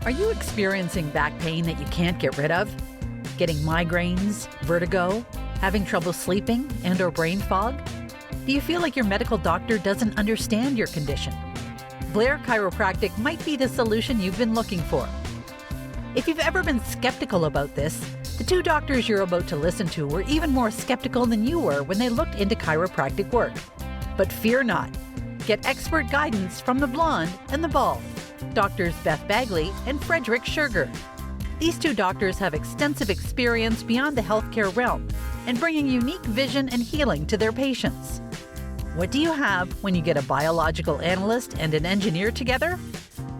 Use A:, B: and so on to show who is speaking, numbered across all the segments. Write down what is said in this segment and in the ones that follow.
A: Are you experiencing back pain that you can't get rid of? Getting migraines, vertigo, having trouble sleeping, and/or brain fog? Do you feel like your medical doctor doesn't understand your condition? Blair Chiropractic might be the solution you've been looking for. If you've ever been skeptical about this, the two doctors you're about to listen to were even more skeptical than you were when they looked into chiropractic work. But fear not. Get expert guidance from the blonde and the bald, Doctors Beth Bagley and Frederick Scherger. These two doctors have extensive experience beyond the healthcare realm and bringing unique vision and healing to their patients. What do you have when you get a biological analyst and an engineer together?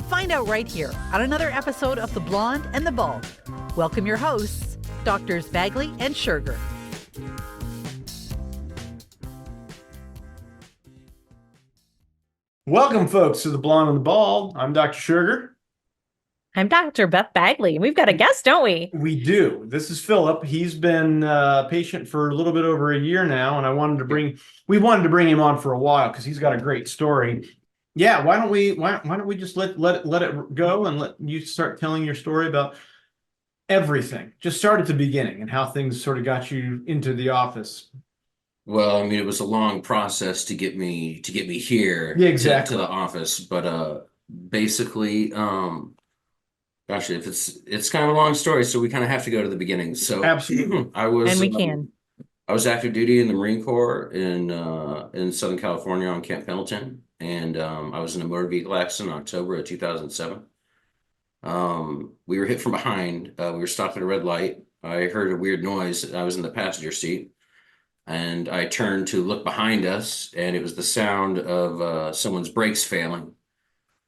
A: Find out right here on another episode of The Blonde and the Bald. Welcome your hosts, Doctors Bagley and Scherger.
B: Welcome, folks, to The Blonde and the Bald. I'm Dr. Scherger.
C: I'm Dr. Beth Bagley. We've got a guest, don't we?
B: We do. This is Phillip. He's been a patient for a little bit over a year now, and we wanted to bring him on for a while because he's got a great story. Yeah, why don't we just let it go and let you start telling your story about everything. Just start at the beginning and how things sort of got you into the office.
D: Well, I mean, it was a long process to get me here.
B: Yeah, exactly.
D: To the office, but basically, gosh, if it's kind of a long story, so we kind of have to go to the beginning. So
B: absolutely,
D: I was active duty in the Marine Corps in Southern California on Camp Pendleton, and I was in a motor vehicle accident in October of 2007. We were hit from behind. We were stopped at a red light. I heard a weird noise. I was in the passenger seat. And I turned to look behind us, and it was the sound of someone's brakes failing.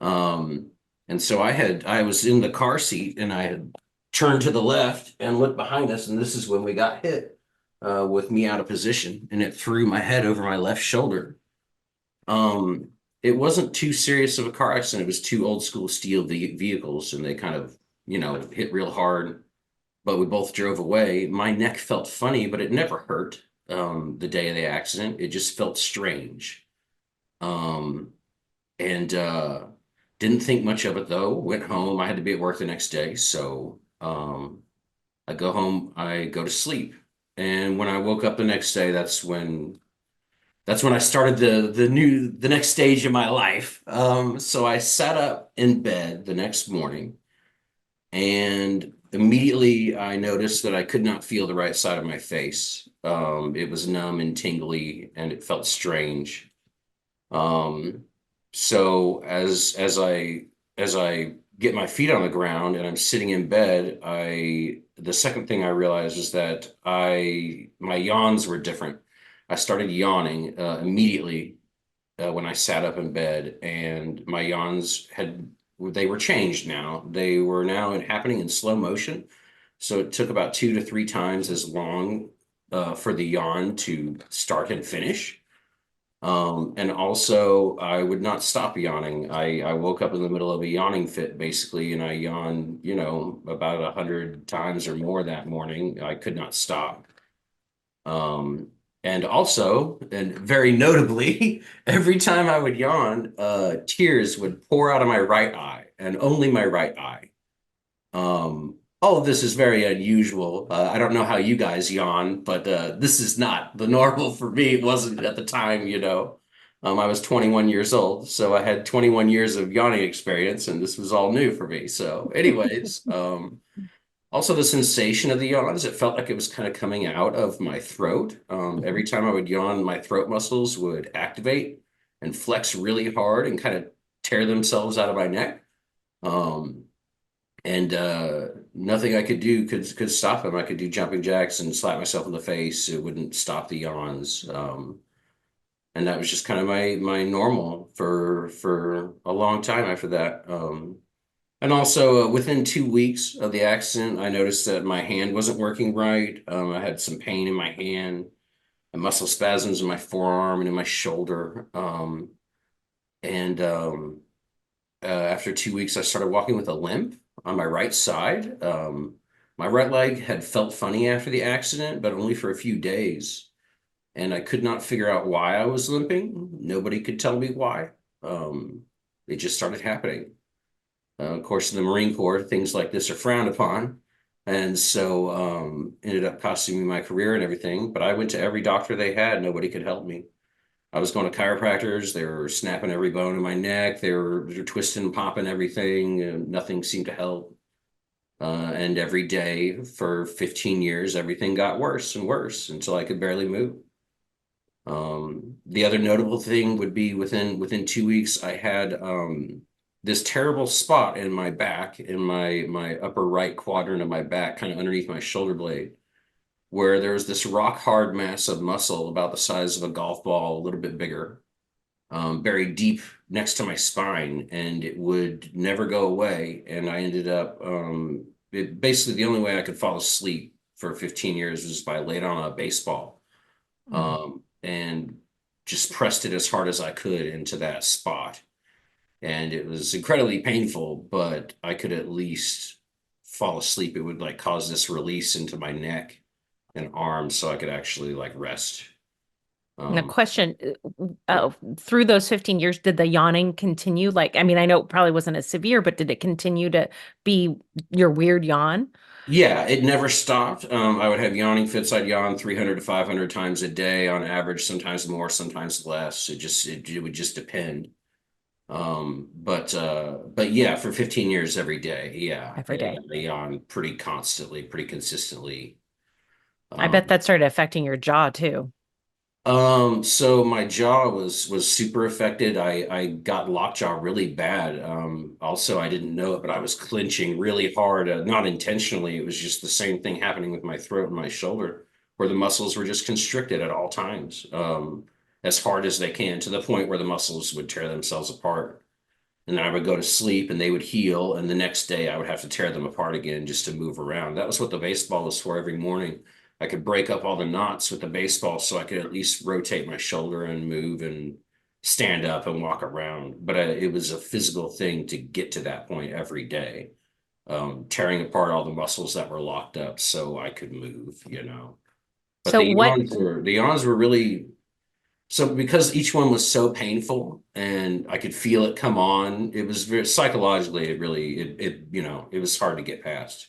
D: And so I was in the car seat, and I had turned to the left and looked behind us, and this is when we got hit with me out of position, and it threw my head over my left shoulder. It wasn't too serious of a car accident. It was two old school steel vehicles, and they kind of, hit real hard, but we both drove away. My neck felt funny, but it never hurt. The day of the accident, it just felt strange. And didn't think much of it though. Went home. I had to be at work the next day. So I go home, I go to sleep. And when I woke up the next day, that's when I started the next stage of my life. So I sat up in bed the next morning, and immediately I noticed that I could not feel the right side of my face. It was numb and tingly, and it felt strange. So as I get my feet on the ground and I'm sitting in bed, the second thing I realized is that my yawns were different. I started yawning immediately when I sat up in bed, and my yawns they were changed now. They were now happening in slow motion. So it took about 2 to 3 times as long for the yawn to start and finish. And also I would not stop yawning. I woke up in the middle of a yawning fit basically, and I yawned, about 100 times or more that morning. I could not stop. And also, and very notably, every time I would yawn, tears would pour out of my right eye, and only my right eye. All of this is very unusual. I don't know how you guys yawn, but this is not the normal for me. It wasn't at the time, I was 21 years old, so I had 21 years of yawning experience, and this was all new for me. So anyways, also the sensation of the yawns, it felt like it was kind of coming out of my throat. Every time I would yawn, my throat muscles would activate and flex really hard and kind of tear themselves out of my neck. And nothing I could do could stop them. I could do jumping jacks and slap myself in the face. It wouldn't stop the yawns. And that was just kind of my normal for a long time after that. And also within 2 weeks of the accident, I noticed that my hand wasn't working right. I had some pain in my hand and muscle spasms in my forearm and in my shoulder. After 2 weeks, I started walking with a limp on my right side. My right leg had felt funny after the accident, but only for a few days. And I could not figure out why I was limping. Nobody could tell me why. It just started happening. Of course, in the Marine Corps, things like this are frowned upon. And so ended up costing me my career and everything. But I went to every doctor they had. Nobody could help me. I was going to chiropractors. They were snapping every bone in my neck. They were twisting and popping everything. And nothing seemed to help. And every day for 15 years, everything got worse and worse until I could barely move. The other notable thing would be within 2 weeks, I had this terrible spot in my back, in my upper right quadrant of my back, kind of underneath my shoulder blade, where there was this rock hard mass of muscle about the size of a golf ball, a little bit bigger, buried deep next to my spine, and it would never go away. And I ended up basically the only way I could fall asleep for 15 years was by laid on a baseball. And just pressed it as hard as I could into that spot. And it was incredibly painful, but I could at least fall asleep. It would like cause this release into my neck and arms so I could actually like rest.
C: And a question, through those 15 years, did the yawning continue? Like, I mean, I know it probably wasn't as severe, but did it continue to be your weird yawn?
D: Yeah, it never stopped. I would have yawning fits. I'd yawn 300 to 500 times a day on average, sometimes more, sometimes less. It would just depend. But yeah, for 15 years every day. Yeah.
C: Every day.
D: I yawn pretty constantly, pretty consistently.
C: I bet that started affecting your jaw too.
D: So my jaw was super affected. I got lockjaw really bad. Also I didn't know it, but I was clenching really hard, not intentionally. It was just the same thing happening with my throat and my shoulder, where the muscles were just constricted at all times, as hard as they can, to the point where the muscles would tear themselves apart. And then I would go to sleep and they would heal, and the next day I would have to tear them apart again just to move around. That was what the baseball was for every morning. I could break up all the knots with the baseball so I could at least rotate my shoulder and move and stand up and walk around. But it was a physical thing to get to that point every day, tearing apart all the muscles that were locked up so I could move, you know. But
C: So what,
D: the yawns were really, so because each one was so painful and I could feel it come on, it was very psychologically, it was hard to get past.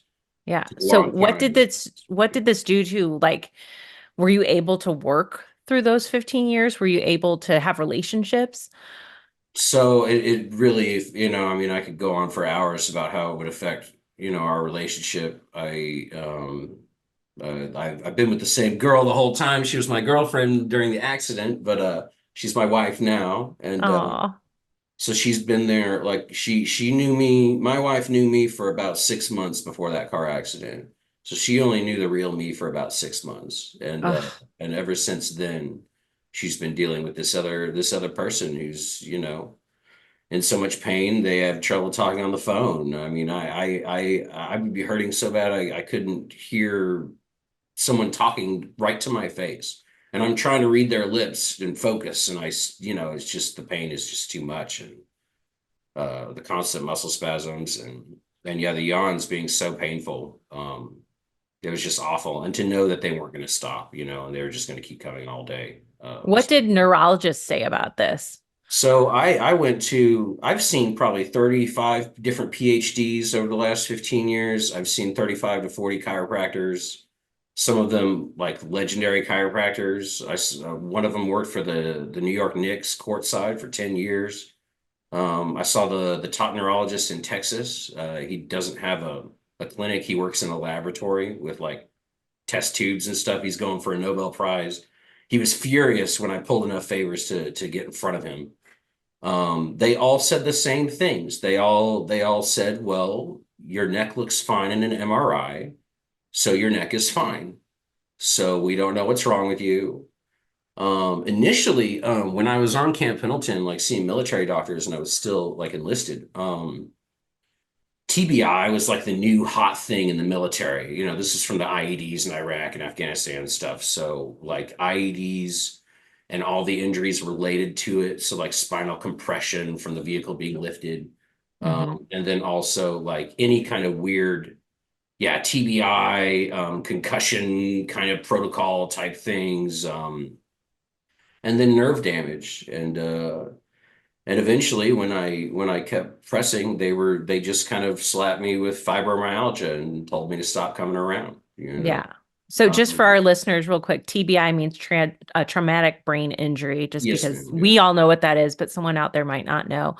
C: yeah.
D: Took a
C: So
D: long time.
C: what did this do to, like, were you able to work through those 15 years? Were you able to have relationships?
D: So it really, I mean, I could go on for hours about how it would affect, our relationship. I've been with the same girl the whole time. She was my girlfriend during the accident, but she's my wife now, and
C: Oh,
D: so she's been there. Like she knew me. My wife knew me for about 6 months before that car accident. So she only knew the real me for about 6 months, and ever since then, she's been dealing with this other person who's in so much pain they have trouble talking on the phone. I mean, I would be hurting so bad I couldn't hear someone talking right to my face, and I'm trying to read their lips and focus, and it's just the pain is just too much, and the constant muscle spasms, and yeah, the yawns being so painful. It was just awful, and to know that they weren't going to stop, and they were just going to keep coming all day.
C: what did neurologists say about this?
D: So I've seen probably 35 different PhDs over the last 15 years. I've seen 35 to 40 chiropractors, some of them like legendary chiropractors. One of them worked for the New York Knicks courtside for 10 years. I saw the top neurologist in Texas. He doesn't have a clinic. He works in a laboratory with like test tubes and stuff. He's going for a Nobel Prize. He was furious when I pulled enough favors to get in front of him. They all said the same things. They all said, well, your neck looks fine in an MRI, so your neck is fine. So we don't know what's wrong with you. Initially, when I was on Camp Pendleton, like seeing military doctors and I was still like enlisted, TBI was like the new hot thing in the military. This is from the IEDs in Iraq and Afghanistan and stuff. So like IEDs and all the injuries related to it. So like spinal compression from the vehicle being lifted. And then also like any kind of weird, yeah, TBI, concussion kind of protocol type things. And then nerve damage. And And eventually when I kept pressing, they just kind of slapped me with fibromyalgia and told me to stop coming around, you know.
C: Yeah. So just for
D: Um,
C: our listeners, real quick, TBI means traumatic brain injury, just
D: yes,
C: because
D: ma'am.
C: we all know what that is, but someone out there might not know.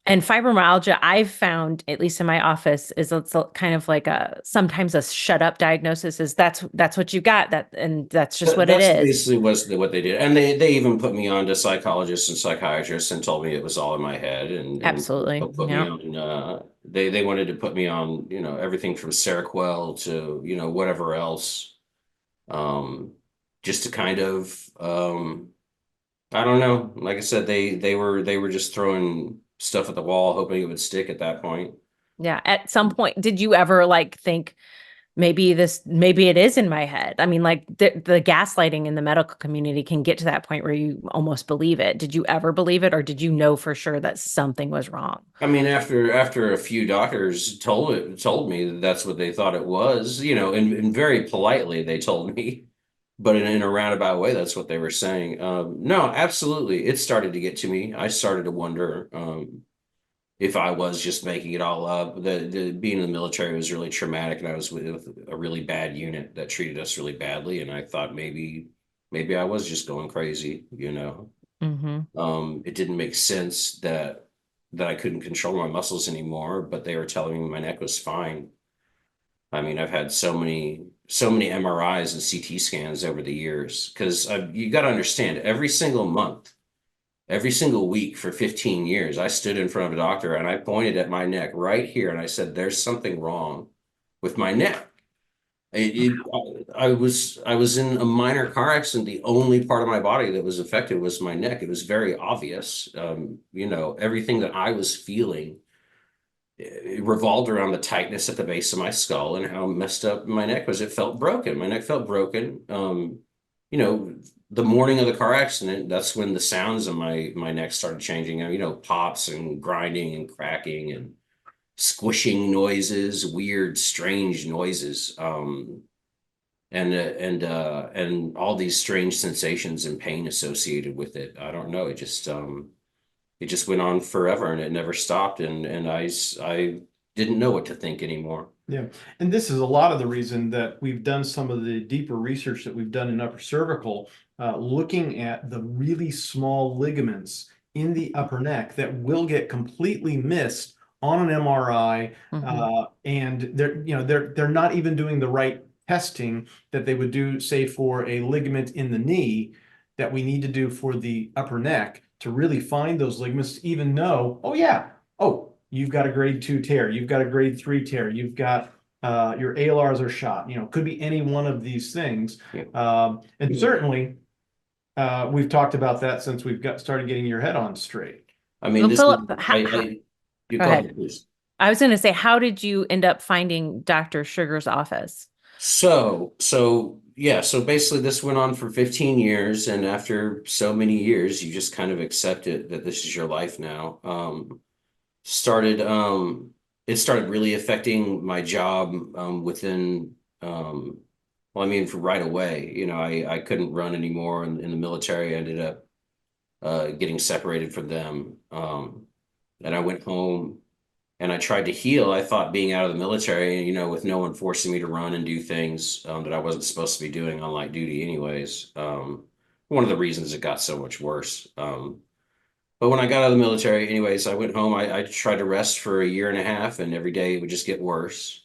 C: And fibromyalgia, I've found, at least in my office, is it's kind of like sometimes a shut up diagnosis is that's what you got, and that's just what it
D: That's
C: is.
D: basically what they did, and they even put me on to psychologists and psychiatrists and told me it was all in my head, and
C: Absolutely.
D: put me
C: Yeah.
D: on. They wanted to put me on, everything from Seroquel to whatever else, um, just to kind of, I don't know. Like I said, they were just throwing stuff at the wall, hoping it would stick at that point.
C: Yeah. At some point, did you ever like think maybe it is in my head? I mean, like the gaslighting in the medical community can get to that point where you almost believe it. Did you ever believe it, or did you know for sure that something was wrong?
D: I mean, after a few doctors told me that that's what they thought it was, and very politely they told me, but in a roundabout way, that's what they were saying. No, absolutely, it started to get to me. I started to wonder, if I was just making it all up. The being in the military was really traumatic, and I was with a really bad unit that treated us really badly, and I thought maybe I was just going crazy,
C: Mm-hmm.
D: It didn't make sense that I couldn't control my muscles anymore, but they were telling me my neck was fine. I mean, I've had so many MRIs and CT scans over the years, because you got to understand, every single month, every single week for 15 years, I stood in front of a doctor and I pointed at my neck right here and I said, "There's something wrong with my neck." I was in a minor car accident. The only part of my body that was affected was my neck. It was very obvious. Everything that I was feeling, it revolved around the tightness at the base of my skull and how messed up my neck was. It felt broken. My neck felt broken. You know, the morning of the car accident, that's when the sounds of my neck started changing. Pops and grinding and cracking and squishing noises, weird, strange noises, and all these strange sensations and pain associated with it. I don't know. It just went on forever and it never stopped. And I didn't know what to think anymore.
B: Yeah. And this is a lot of the reason that we've done some of the deeper research that we've done in upper cervical, looking at the really small ligaments in the upper neck that will get completely missed on an MRI. And they're not even doing the right testing that they would do, say, for a ligament in the knee that we need to do for the upper neck to really find those ligaments, to even know, oh yeah, oh, you've got a grade 2 tear, you've got a grade 3 tear, you've got your ALRs are shot, could be any one of these things.
D: Yeah.
B: And certainly we've talked about that since we've started getting your head on straight.
D: I mean,
C: Well,
D: this
C: Phillip,
D: you
C: go
D: go
C: ahead.
D: ahead, please.
C: I was going to say, how did you end up finding Dr. Sugar's office?
D: So basically this went on for 15 years, and after so many years, you just kind of accept it that this is your life now. Started It started really affecting my job within well, I mean, for right away. I couldn't run anymore in the military. I ended up getting separated from them. And I went home and I tried to heal. I thought being out of the military, with no one forcing me to run and do things that I wasn't supposed to be doing on light duty anyways. One of the reasons it got so much worse. But when I got out of the military, anyways, I went home. I tried to rest for a year and a half, and every day it would just get worse.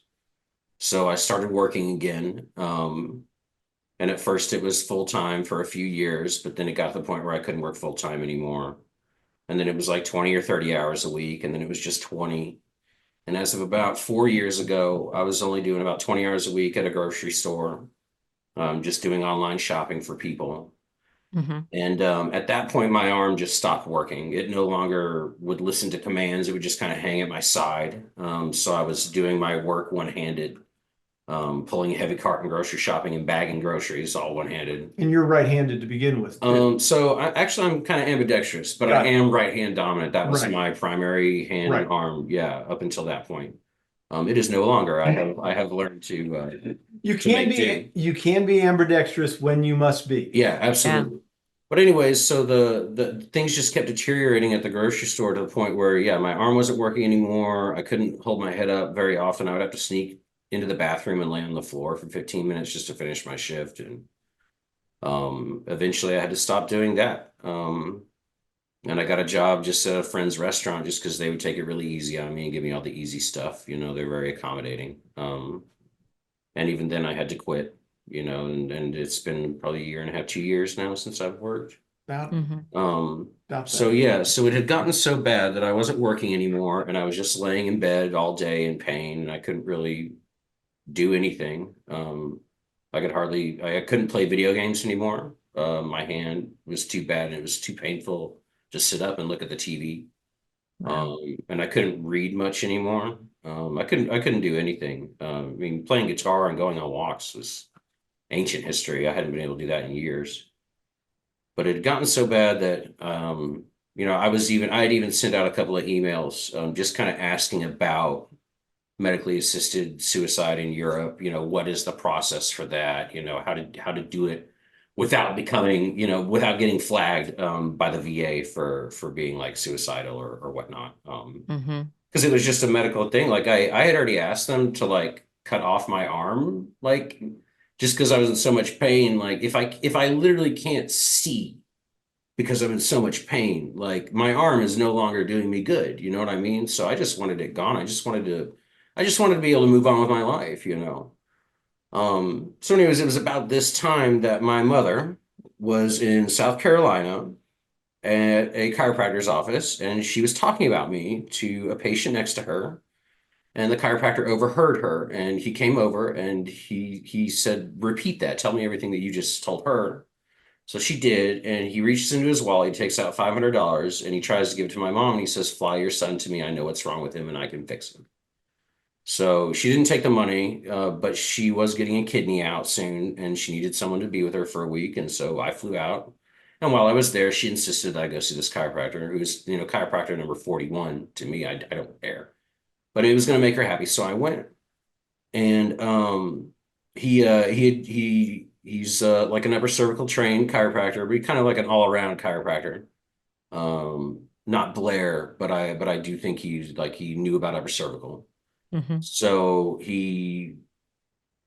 D: So I started working again. And at first it was full time for a few years, but then it got to the point where I couldn't work full time anymore. And then it was like 20 or 30 hours a week, and then it was just 20. And as of about 4 years ago, I was only doing about 20 hours a week at a grocery store, just doing online shopping for people. And at that point, my arm just stopped working. It no longer would listen to commands. It would just kind of hang at my side. So I was doing my work one-handed, pulling a heavy cart and grocery shopping and bagging groceries all one-handed.
B: And you're right-handed to begin with, too.
D: So I'm kind of ambidextrous, but I am right-hand dominant. That was my primary hand and arm, up until that point. It is no longer. I have learned to
B: You can be ambidextrous when you must be.
D: Yeah, absolutely. But anyways, so the things just kept deteriorating at the grocery store to the point where, yeah, my arm wasn't working anymore. I couldn't hold my head up very often. I would have to sneak into the bathroom and lay on the floor for 15 minutes just to finish my shift. And eventually I had to stop doing that. And I got a job just at a friend's restaurant just because they would take it really easy on me and give me all the easy stuff. They're very accommodating. And even then I had to quit, and it's been probably a year and a half, 2 years now since I've worked.
B: About,
D: So yeah, so it had gotten so bad that I wasn't working anymore and I was just laying in bed all day in pain and I couldn't really do anything. I couldn't play video games anymore. My hand was too bad and it was too painful to sit up and look at the TV.
C: Wow.
D: And I couldn't read much anymore. I couldn't do anything. I mean, playing guitar and going on walks was ancient history. I hadn't been able to do that in years. But it had gotten so bad that I had even sent out a couple of emails, just kind of asking about medically assisted suicide in Europe. What is the process for that? How to do it without becoming, without getting flagged by the VA for being like suicidal or whatnot. Because it was just a medical thing. Like I had already asked them to like cut off my arm, like just because I was in so much pain. Like if I literally can't see because I'm in so much pain, like my arm is no longer doing me good. You know what I mean? So I just wanted it gone. I just wanted to be able to move on with my life. So anyways, it was about this time that my mother was in South Carolina at a chiropractor's office, and she was talking about me to a patient next to her, and the chiropractor overheard her, and he came over and he said, "Repeat that. Tell me everything that you just told her." So she did, and he reaches into his wallet, he takes out $500, and he tries to give it to my mom, and he says, "Fly your son to me. I know what's wrong with him, and I can fix him." So she didn't take the money, but she was getting a kidney out soon, and she needed someone to be with her for a week. And so I flew out. And while I was there, she insisted that I go see this chiropractor, who's, chiropractor number 41 to me. I don't care, but it was going to make her happy. So I went. And he's like an upper cervical trained chiropractor, but kind of like an all around chiropractor. Not Blair, but I do think he knew about upper cervical. So he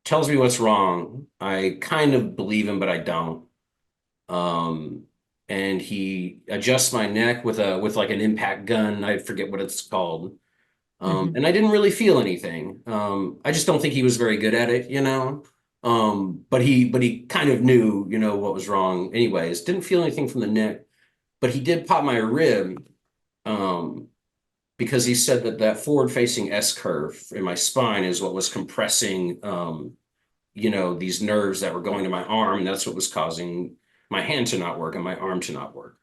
D: tells me what's wrong. I kind of believe him, but I don't. And he adjusts my neck with like an impact gun. I forget what it's called. And I didn't really feel anything. I just don't think he was very good at it. But he kind of knew, what was wrong anyways. Didn't feel anything from the neck, but he did pop my rib. Because he said that forward-facing S curve in my spine is what was compressing, these nerves that were going to my arm, and that's what was causing my hand to not work and my arm to not work.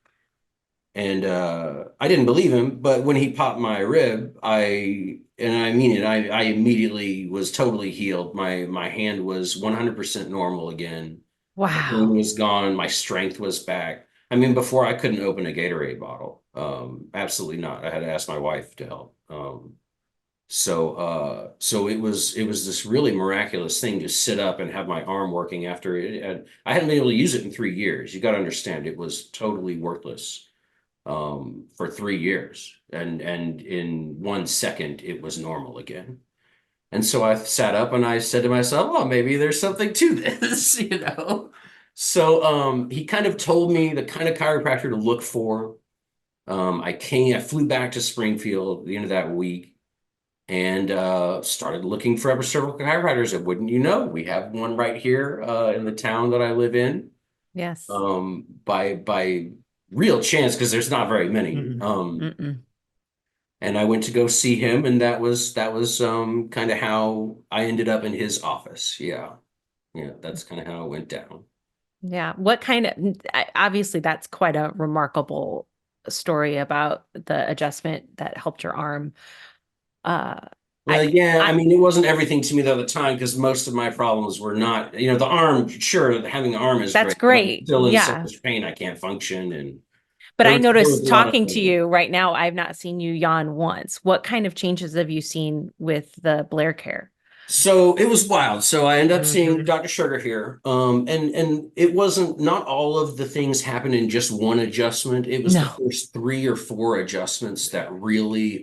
D: And I didn't believe him, but when he popped my rib, I mean it, I immediately was totally healed. My hand was 100% normal again. My pain
C: Wow.
D: was gone. My strength was back. I mean, before I couldn't open a Gatorade bottle. Absolutely not. I had to ask my wife to help. So it was this really miraculous thing to sit up and have my arm working after it. And I hadn't been able to use it in 3 years. You got to understand, it was totally worthless for 3 years. And in 1 second, it was normal again. And so I sat up and I said to myself, "Oh, maybe there's something to this." So he kind of told me the kind of chiropractor to look for. I flew back to Springfield at the end of that week and started looking for upper cervical chiropractors. And wouldn't you know, we have one right here in the town that I live in.
C: Yes.
D: By real chance, because there's not very many. And I went to go see him, and that was kind of how I ended up in his office. Yeah. That's kind of how it went down.
C: Yeah. What kind of, obviously that's quite a remarkable story about the adjustment that helped your arm.
D: Well, yeah, I mean, it wasn't everything to me at the time because most of my problems were not, the arm, sure, having the arm is
C: That's
D: great, but I'm
C: great.
D: still in so
C: Yeah.
D: much pain, I can't function. And
C: But I
D: there was
C: noticed
D: a lot of
C: talking to
D: things.
C: you right now, I've not seen you yawn once. What kind of changes have you seen with the Blair care?
D: So it was wild. So I ended up seeing
B: Mhm.
D: Dr. Sugar here. And it wasn't, not all of the things happened in just one adjustment. It was the
C: No.
D: first 3 or 4 adjustments that really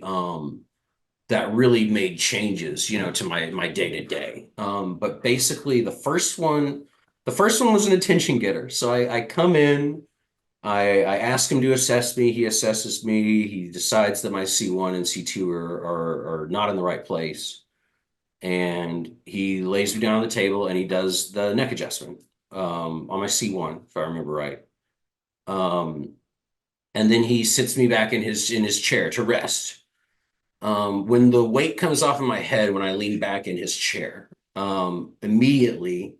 D: made changes, to my day to day. But basically the first one was an attention getter. So I come in, I ask him to assess me. He assesses me. He decides that my C1 and C2 are not in the right place. And he lays me down on the table and he does the neck adjustment on my C1, if I remember right. Um, and then he sits me back in his chair to rest. When the weight comes off of my head when I lean back in his chair, immediately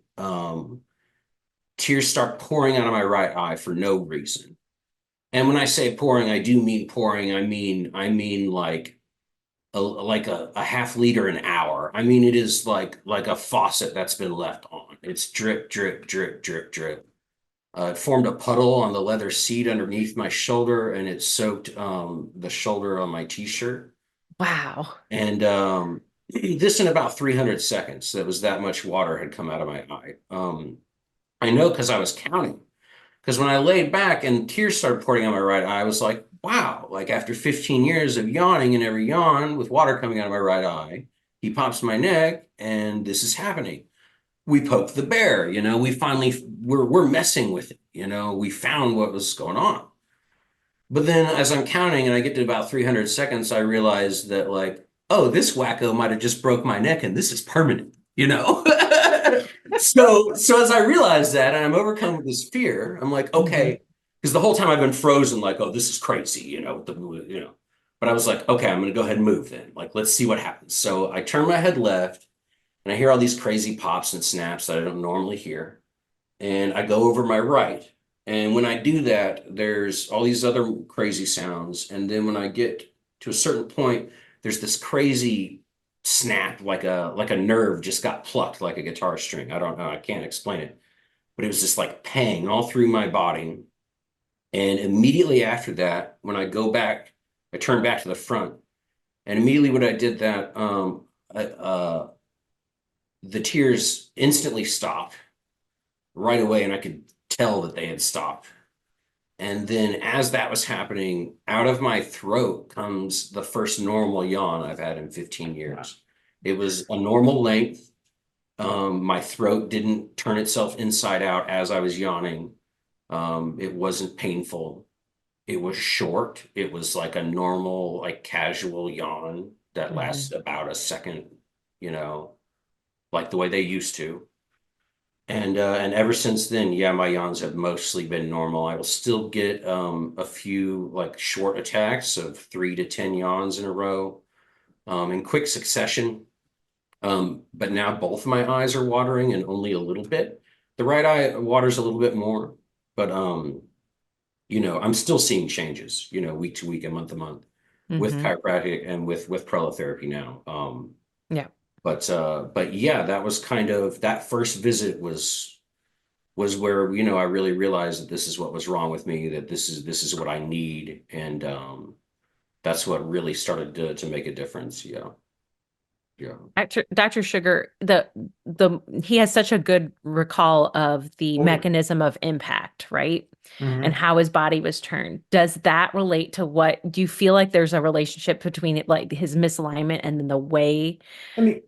D: tears start pouring out of my right eye for no reason. And when I say pouring, I do mean pouring. I mean like a half liter an hour. I mean, it is like a faucet that's been left on. It's drip, drip, drip, drip, drip. It formed a puddle on the leather seat underneath my shoulder, and it soaked the shoulder on my t-shirt.
C: Wow.
D: And this in about 300 seconds. That was that much water had come out of my eye. I know because I was counting. Because when I laid back and tears started pouring out my right eye, I was like, wow, like after 15 years of yawning and every yawn with water coming out of my right eye, he pops my neck and this is happening. We poked the bear, we finally we're messing with it, we found what was going on. But then as I'm counting and I get to about 300 seconds, I realize that like, oh, this wacko might have just broke my neck and this is permanent. So as I realize that and I'm overcome with this fear, I'm like,
B: Mhm.
D: okay, because the whole time I've been frozen, like, oh, this is crazy, But I was like, okay, I'm gonna go ahead and move then. Like, let's see what happens. So I turn my head left and I hear all these crazy pops and snaps that I don't normally hear. And I go over my right. And when I do that, there's all these other crazy sounds. And then when I get to a certain point, there's this crazy snap, like a nerve just got plucked, like a guitar string. I don't know, I can't explain it. But it was just like pang all through my body. And immediately after that, when I go back, I turn back to the front. And immediately when I did that, the tears instantly stopped right away, and I could tell that they had stopped. And then as that was happening, out of my throat comes the first normal yawn I've had in 15 years. It was a normal length. My throat didn't turn itself inside out as I was yawning. It wasn't painful. It was short. It was like a normal, like casual yawn that
C: Mhm.
D: lasts about a second, you know, like the way they used to. And ever since then, yeah, my yawns have mostly been normal. I will still get a few like short attacks of 3 to 10 yawns in a row in quick succession. But now both my eyes are watering and only a little bit. The right eye waters a little bit more, but I'm still seeing changes, week to week and month to month with
C: Mhm.
D: chiropractic and with prolotherapy now.
C: Yeah.
D: But yeah, that was kind of that first visit was where I really realized that this is what was wrong with me, that this is what I need, and that's what really started to make a difference. Yeah, yeah.
C: Dr. Sugar, the he has such a good recall of the
B: Oh yeah.
C: mechanism of impact, right? And
B: Mhm.
C: how his body was turned. Does that relate to what do you feel like there's a relationship between it, like his misalignment and then the way?
B: I mean,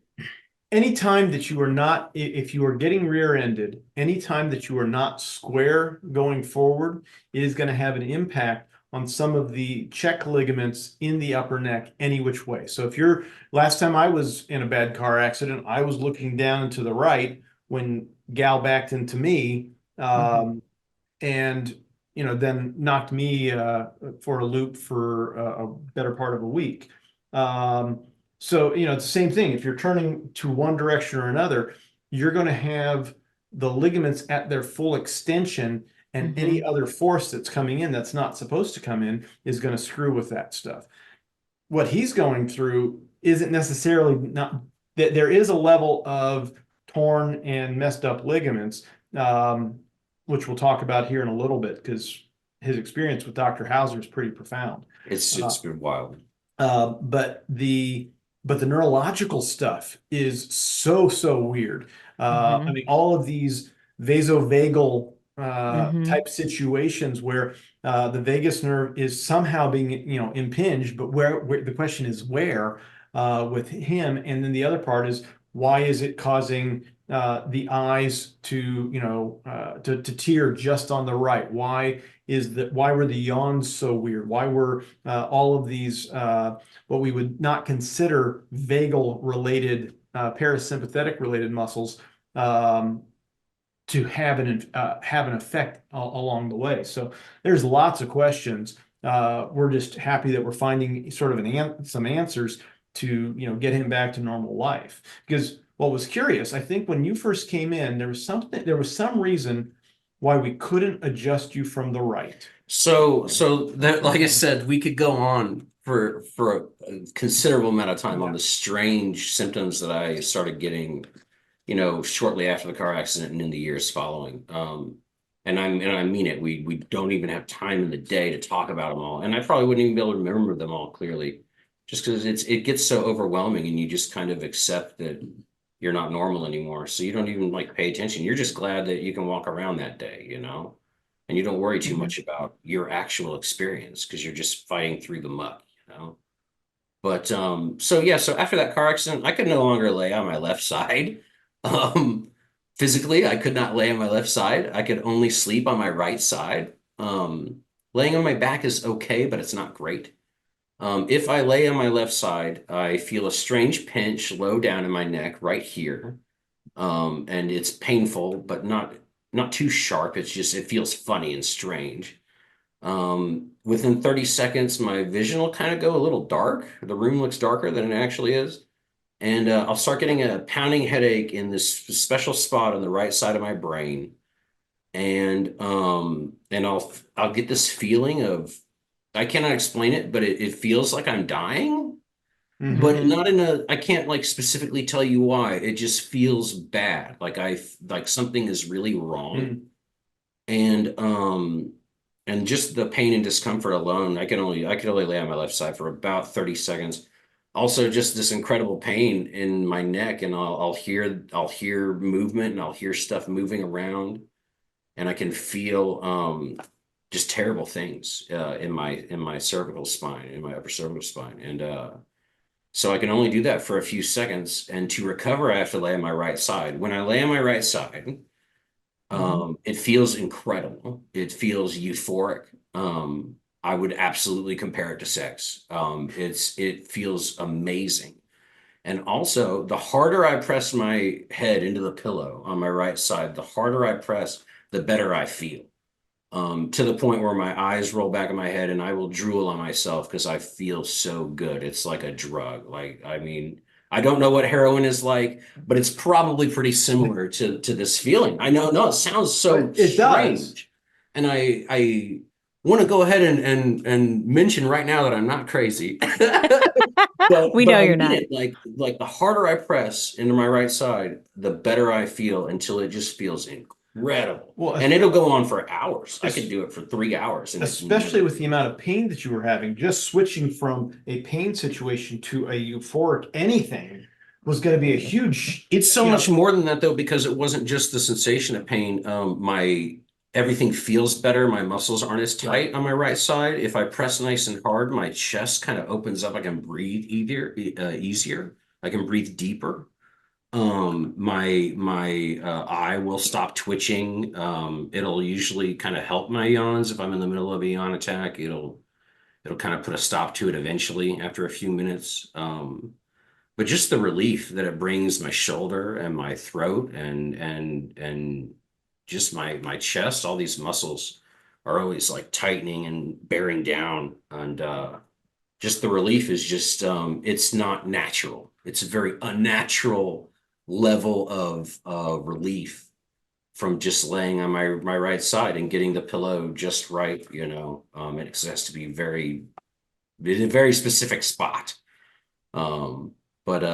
B: anytime that you are not, if you are getting rear-ended, anytime that you are not square going forward, it is going to have an impact on some of the check ligaments in the upper neck any which way. So if you're, last time I was in a bad car accident, I was looking down to the right when gal backed into me,
C: Mhm.
B: and then knocked me for a loop for a better part of a week. Um, so it's the same thing. If you're turning to one direction or another, you're going to have the ligaments at their full extension, and any
C: Mhm.
B: other force that's coming in that's not supposed to come in is going to screw with that stuff. What he's going through isn't necessarily not that there is a level of torn and messed up ligaments, which we'll talk about here in a little bit because his experience with Dr. Hauser is pretty profound.
D: It's
B: Uh,
D: it's been wild.
B: but but the neurological stuff is so weird. I
C: Mhm.
B: mean, all of these vasovagal
C: Mhm.
B: type situations where the vagus nerve is somehow being, impinged, but where the question is where with him, and then the other part is why is it causing the eyes to, to tear just on the right? Why were the yawns so weird? Why were all of these what we would not consider vagal related, parasympathetic related muscles um, to have an effect along the way. So there's lots of questions. We're just happy that we're finding sort of some answers to get him back to normal life. Because what was curious, I think when you first came in, there was some reason why we couldn't adjust you from the right.
D: So that, like I said, we could go on for a considerable amount of time on
B: Yeah.
D: the strange symptoms that I started getting, shortly after the car accident and in the years following. And I mean it. We don't even have time in the day to talk about them all, and I probably wouldn't even be able to remember them all clearly, just because it gets so overwhelming, and you just kind of accept that you're not normal anymore. So you don't even like pay attention. You're just glad that you can walk around that day. And you don't worry too
B: Mhm.
D: much about your actual experience because you're just fighting through the muck. But so yeah, so after that car accident, I could no longer lay on my left side. Um, physically, I could not lay on my left side. I could only sleep on my right side. Laying on my back is okay, but it's not great. If I lay on my left side, I feel a strange pinch low down in my neck right here. And it's painful, but not too sharp. It feels funny and strange. Within 30 seconds, my vision will kind of go a little dark. The room looks darker than it actually is. And I'll start getting a pounding headache in this special spot on the right side of my brain. And I'll get this feeling of, I cannot explain it, but it feels like I'm dying, but
C: Mhm.
D: not in a, I can't like specifically tell you why. It just feels bad. Like something is really wrong.
B: Mhm.
D: And just the pain and discomfort alone, I could only lay on my left side for about 30 seconds. Also, just this incredible pain in my neck, and I'll hear movement, and I'll hear stuff moving around, and I can feel just terrible things in my cervical spine, in my upper cervical spine. And so I can only do that for a few seconds. And to recover, I have to lay on my right side. When I lay on my right side,
B: Mhm.
D: it feels incredible. It feels euphoric. I would absolutely compare it to sex. It feels amazing. And also, the harder I press my head into the pillow on my right side, the harder I press, the better I feel. To the point where my eyes roll back in my head and I will drool on myself because I feel so good. It's like a drug. Like, I mean, I don't know what heroin is like, but it's probably pretty similar to this feeling. I know, no, it sounds so
B: It does.
D: strange. And I want to go ahead and mention right now that I'm not crazy. But
C: We
D: but
C: know
D: I
C: you're
D: mean
C: not.
D: it, like the harder I press into my right side, the better I feel until it just feels incredible.
B: Well,
D: And it'll go on for hours. I could
B: es-
D: do it for 3 hours and it's
B: especially
D: never
B: with the
D: feels.
B: amount of pain that you were having, just switching from a pain situation to a euphoric anything was going to be a huge,
D: It's so
B: you
D: much
B: know,
D: more than that though, because it wasn't just the sensation of pain. My everything feels better. My muscles aren't as
B: yeah.
D: tight on my right side. If I press nice and hard, my chest kind of opens up. I can breathe easier. I can breathe deeper. My eye will stop twitching. It'll usually kind of help my yawns if I'm in the middle of a yawn attack. It'll kind of put a stop to it eventually after a few minutes. But just the relief that it brings my shoulder and my throat and just my chest, all these muscles are always like tightening and bearing down. And just the relief is just it's not natural. It's a very unnatural level of relief from just laying on my right side and getting the pillow just right. It has to be in a very specific spot. Um, but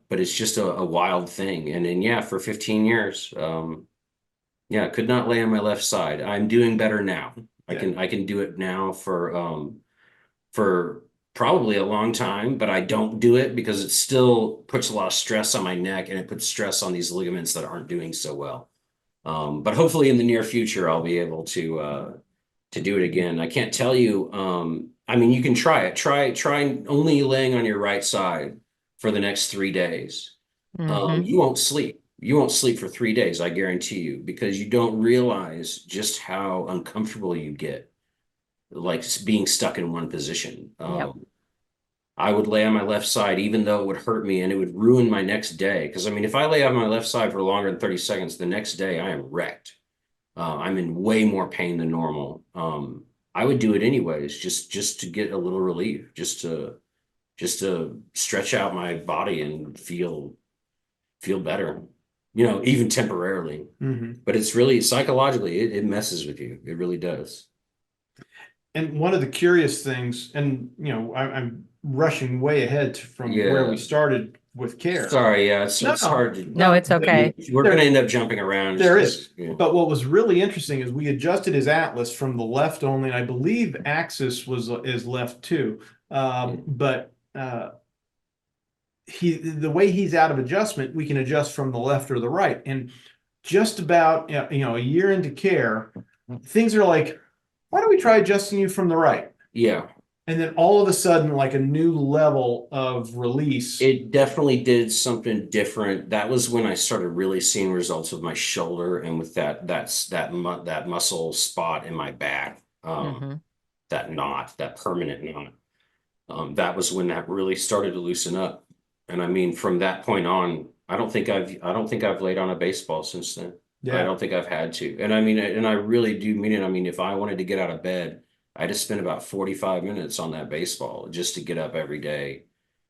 D: it's just a wild thing. And then yeah, for 15 years, yeah, I could not lay on my left side. I'm doing better now. I
B: Yeah.
D: can do it now for probably a long time, but I don't do it because it still puts a lot of stress on my neck and it puts stress on these ligaments that aren't doing so well. But hopefully in the near future, I'll be able to do it again. I can't tell you. I mean, you can try it. Try only laying on your right side for the next 3 days.
C: Mhm.
D: You won't sleep. You won't sleep for 3 days, I guarantee you, because you don't realize just how uncomfortable you get, like being stuck in one position.
C: Yep.
D: I would lay on my left side, even though it would hurt me and it would ruin my next day. Because I mean, if I lay on my left side for longer than 30 seconds, the next day I am wrecked. I'm in way more pain than normal. I would do it anyways, just to get a little relief, just to stretch out my body and feel better, even temporarily. But it's really psychologically, it messes with you. It really does.
B: And one of the curious things, and I'm rushing way ahead from where we
D: Yeah.
B: started with care.
D: Sorry, yeah, it's
B: No,
D: it's hard to.
C: No, it's okay.
D: We're going to end up jumping around.
B: There
D: just
B: is.
D: 'cause, yeah.
B: But what was really interesting is we adjusted his atlas from the left only, and I believe axis is left too. But the way he's out of adjustment, we can adjust from the left or the right. And just about a year into care, things are like, why don't we try adjusting you from the right?
D: Yeah.
B: And then all of a sudden, like a new level of release.
D: It definitely did something different. That was when I started really seeing results with my shoulder and with that muscle spot in my back,
C: Mhm.
D: that knot, that permanent knot. That was when that really started to loosen up. And I mean, from that point on, I don't think I've laid on a baseball since then. I don't think I've had to. And I mean, and I really do mean it. I mean, if I wanted to get out of bed, I just spend about 45 minutes on that baseball just to get up every day,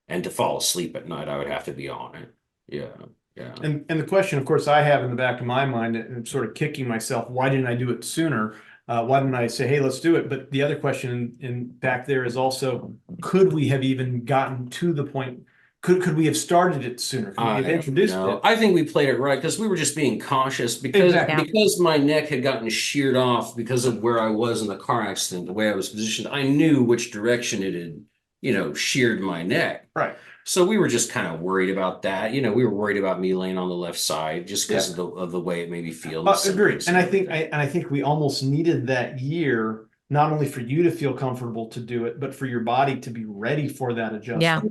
D: and to fall asleep at night, I would have to be on it. Yeah. Yeah.
B: And the question, of course, I have in the back of my mind, and sort of kicking myself, why didn't I do it sooner? Why didn't I say, hey, let's do it? But the other question in back there is also, could we have even gotten to the point? Could we have started it sooner? Could we have introduced it?
D: I think we played it right because we were just being cautious because
B: Exactly.
D: because my neck had gotten sheared off because of where I was in the car accident, the way I was positioned. I knew which direction it had, sheared my neck.
B: Right.
D: So we were just kind of worried about that. We were worried about me laying on the left side just because of the way it made me feel.
B: Agreed. And I think we almost needed that year, not only for you to feel comfortable to do it, but for your body to be ready for that adjustment.
C: Yeah.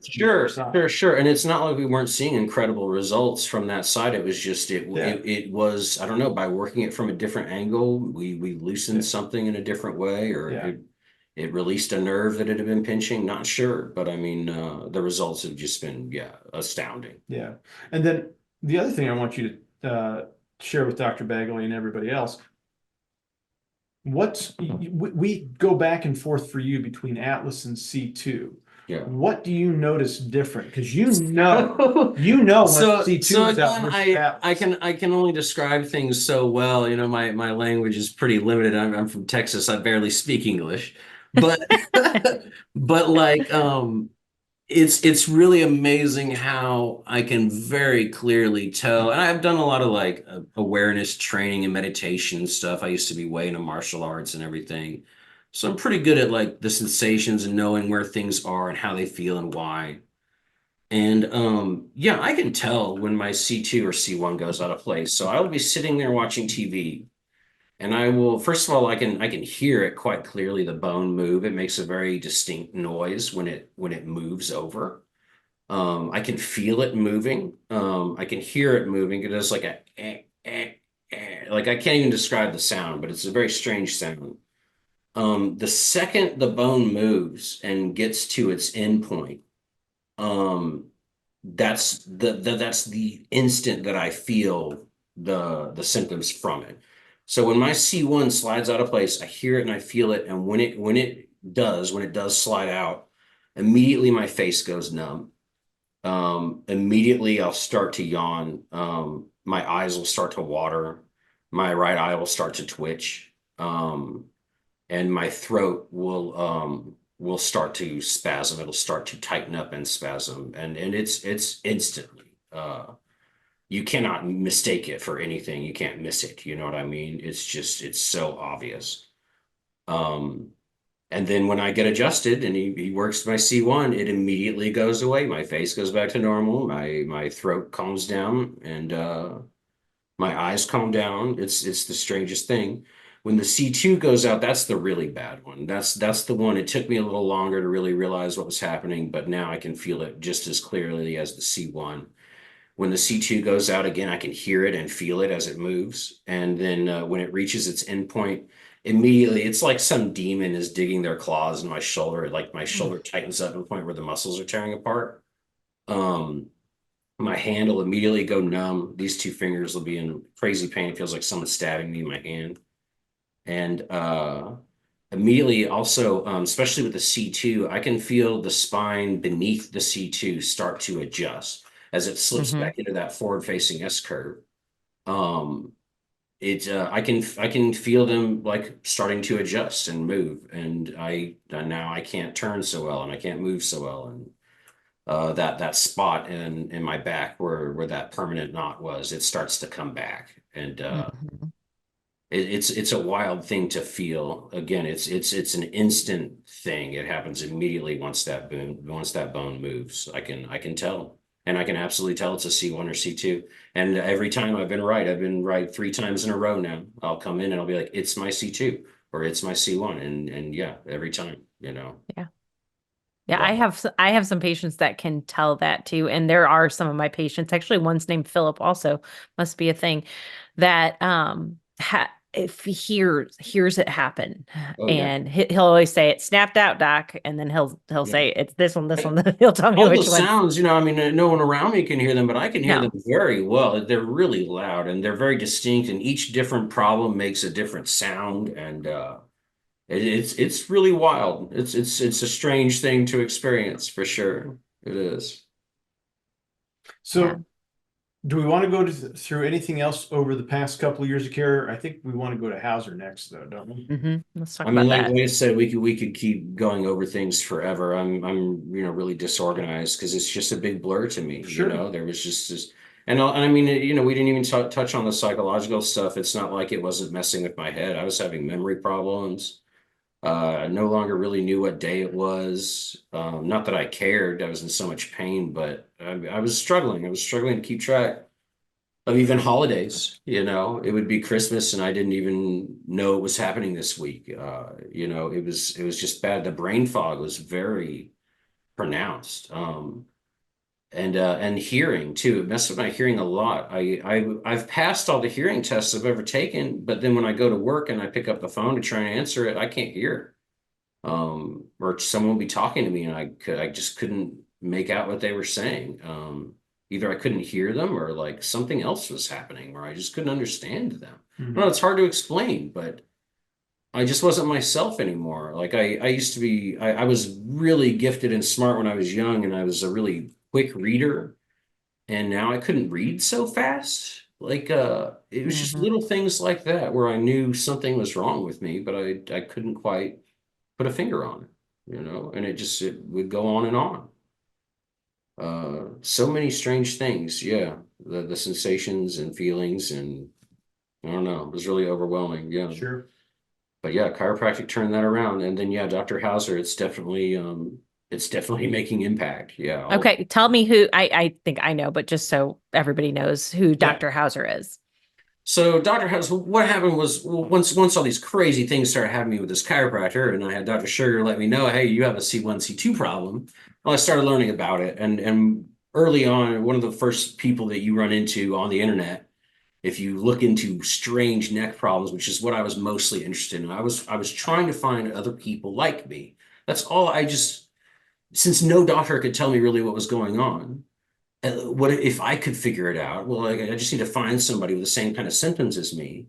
D: Sure. And it's not like we weren't seeing incredible results from that side. It was just it was, I don't know, by working it from a different angle, we loosened something in a different way, or it released a nerve that it had been pinching. Not sure, but I mean, the results have just been astounding.
B: Yeah. And then the other thing I want you to share with Dr. Bagley and everybody else, we go back and forth for you between Atlas and C2.
D: Yeah.
B: What do you notice different? Because when
D: So
B: C2 is out
D: again,
B: versus Atlas.
D: I can only describe things so well. My language is pretty limited. I'm from Texas. I barely speak English, but but like it's really amazing how I can very clearly tell. And I've done a lot of like awareness training and meditation stuff. I used to be way into martial arts and everything. So I'm pretty good at like the sensations and knowing where things are and how they feel and why. And yeah, I can tell when my C2 or C1 goes out of place. So I'll be sitting there watching TV, and I will, first of all, I can hear it quite clearly, the bone move. It makes a very distinct noise when it moves over. I can feel it moving. I can hear it moving. It does like a like I can't even describe the sound, but it's a very strange sound. The second the bone moves and gets to its end point, um, that's the instant that I feel the symptoms from it. So when my C1 slides out of place, I hear it and I feel it, and when it does slide out, immediately my face goes numb. Immediately I'll start to yawn. My eyes will start to water. My right eye will start to twitch. And my throat will start to spasm. It'll start to tighten up and spasm. And it's instantly. You cannot mistake it for anything. You can't miss it. You know what I mean? It's so obvious. And then when I get adjusted and he works my C1, it immediately goes away. My face goes back to normal. My throat calms down, and my eyes calm down. It's the strangest thing. When the C2 goes out, that's the really bad one. That's the one. It took me a little longer to really realize what was happening, but now I can feel it just as clearly as the C1. When the C2 goes out again, I can hear it and feel it as it moves. And then when it reaches its endpoint, immediately it's like some demon is digging their claws in my shoulder. Like my shoulder tightens up to the point where the muscles are tearing apart. Um, my hand will immediately go numb. These two fingers will be in crazy pain. It feels like someone's stabbing me in my hand. And immediately also, especially with the C2, I can feel the spine beneath the C2 start to adjust as it slips back into that forward-facing S curve. I can feel them like starting to adjust and move, and I now I can't turn so well and I can't move so well, and that spot in my back where that permanent knot was, it starts to come back, and it's a wild thing to feel. Again, it's an instant thing. It happens immediately once that bone moves. I can tell, and I can absolutely tell it's a C1 or C2. And every time I've been right. I've been right 3 times in a row now. I'll come in and I'll be like, it's my C2 or it's my C1, and yeah, every time,
C: Yeah. Yeah,
D: But
C: I have some patients that can tell that too. And there are some of my patients, actually one's named Phillip also, must be a thing, that if he hears it happen,
D: oh yeah,
C: and he'll always say it snapped out, doc, and then he'll
D: yeah.
C: say it's this one, this one. He'll tell me
D: All the
C: which one.
D: sounds, I mean, no one around me can hear them, but I can hear them
C: No.
D: very well. They're really loud and they're very distinct, and each different problem makes a different sound. And it's really wild. It's a strange thing to experience for sure. It is.
C: Yeah.
B: So do we want to go through anything else over the past couple of years of care? I think we want to go to Hauser next, though, don't we?
C: Let's talk
D: I mean,
C: about
D: like,
C: that.
D: like I said, we could keep going over things forever. I'm really disorganized because it's just a big blur to me.
B: Sure.
D: There was just this, and I mean, we didn't even touch on the psychological stuff. It's not like it wasn't messing with my head. I was having memory problems. I no longer really knew what day it was. Not that I cared. I was in so much pain, but I was struggling. I was struggling to keep track of even holidays. It would be Christmas and I didn't even know it was happening this week. It was just bad. The brain fog was very pronounced. And hearing too. It messed with my hearing a lot. I've passed all the hearing tests I've ever taken, but then when I go to work and I pick up the phone to try and answer it, I can't hear. Or someone will be talking to me and I just couldn't make out what they were saying. Either I couldn't hear them or like something else was happening where I just couldn't understand them. No, it's hard to explain, but I just wasn't myself anymore. Like I used to be, I was really gifted and smart when I was young, and I was a really quick reader. And now I couldn't read so fast. Like it was just little things like that where I knew something was wrong with me, but I couldn't quite put a finger on it. And it would go on and on. So many strange things. Yeah. The sensations and feelings, and I don't know, it was really overwhelming. Yeah.
B: Sure.
D: But yeah, chiropractic turned that around. And then yeah, Dr. Hauser, it's definitely making impact. Yeah.
C: Okay, tell me who I think I know, but just so everybody knows who
B: Yeah.
C: Dr. Hauser is.
D: So Dr. Hauser, what happened was, well, once all these crazy things started happening with this chiropractor, and I had Dr. Sugar let me know, hey, you have a C1, C2 problem. Well, I started learning about it. And early on, one of the first people that you run into on the internet, if you look into strange neck problems, which is what I was mostly interested in. I was trying to find other people like me. That's all. Since no doctor could tell me really what was going on, what if I could figure it out? Well, I just need to find somebody with the same kind of symptoms as me,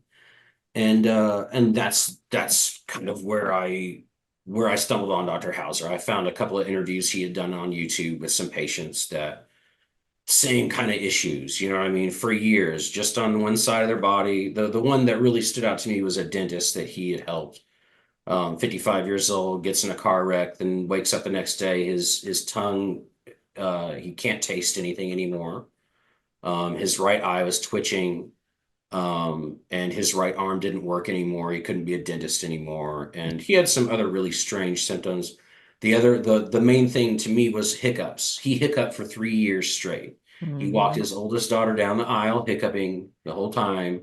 D: and that's kind of where I stumbled on Dr. Hauser. I found a couple of interviews he had done on YouTube with some patients that same kind of issues, you know what I mean, for years, just on one side of their body. The one that really stood out to me was a dentist that he had helped. 55 years old, gets in a car wreck, then wakes up the next day, his tongue, he can't taste anything anymore. His right eye was twitching. And his right arm didn't work anymore. He couldn't be a dentist anymore. And he had some other really strange symptoms. The main thing to me was hiccups. He hiccuped for 3 years straight. He walked
C: Mhm.
D: his oldest daughter down the aisle, hiccuping the whole time.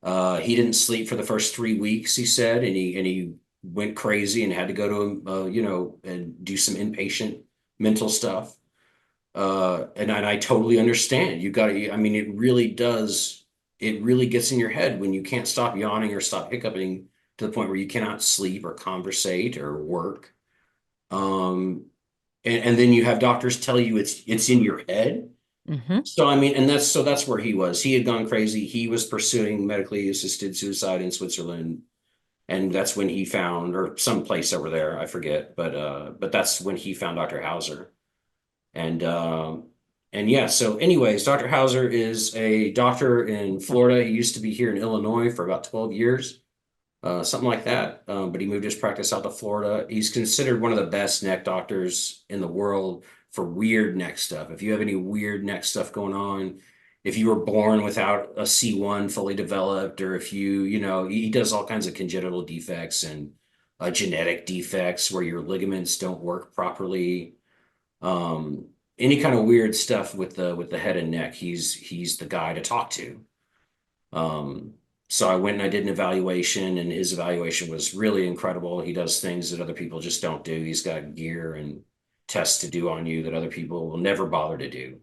D: He didn't sleep for the first 3 weeks, he said, and he went crazy and had to go to and do some inpatient mental stuff. And I totally understand. You got to, I mean, it really gets in your head when you can't stop yawning or stop hiccuping to the point where you cannot sleep or conversate or work. Um, and then you have doctors tell you it's in your head.
C: Mhm.
D: So I mean, and that's where he was. He had gone crazy. He was pursuing medically assisted suicide in Switzerland, and that's when he found, or some place over there, I forget, but that's when he found Dr. Hauser. And yeah, so anyways, Dr. Hauser is a doctor in Florida. He used to be here in Illinois for about 12 years, something like that. But he moved his practice out to Florida. He's considered one of the best neck doctors in the world for weird neck stuff. If you have any weird neck stuff going on, if you were born without a C1 fully developed, or if he does all kinds of congenital defects and genetic defects where your ligaments don't work properly. Um, any kind of weird stuff with the head and neck, he's the guy to talk to. Um, so I went and I did an evaluation, and his evaluation was really incredible. He does things that other people just don't do. He's got gear and tests to do on you that other people will never bother to do.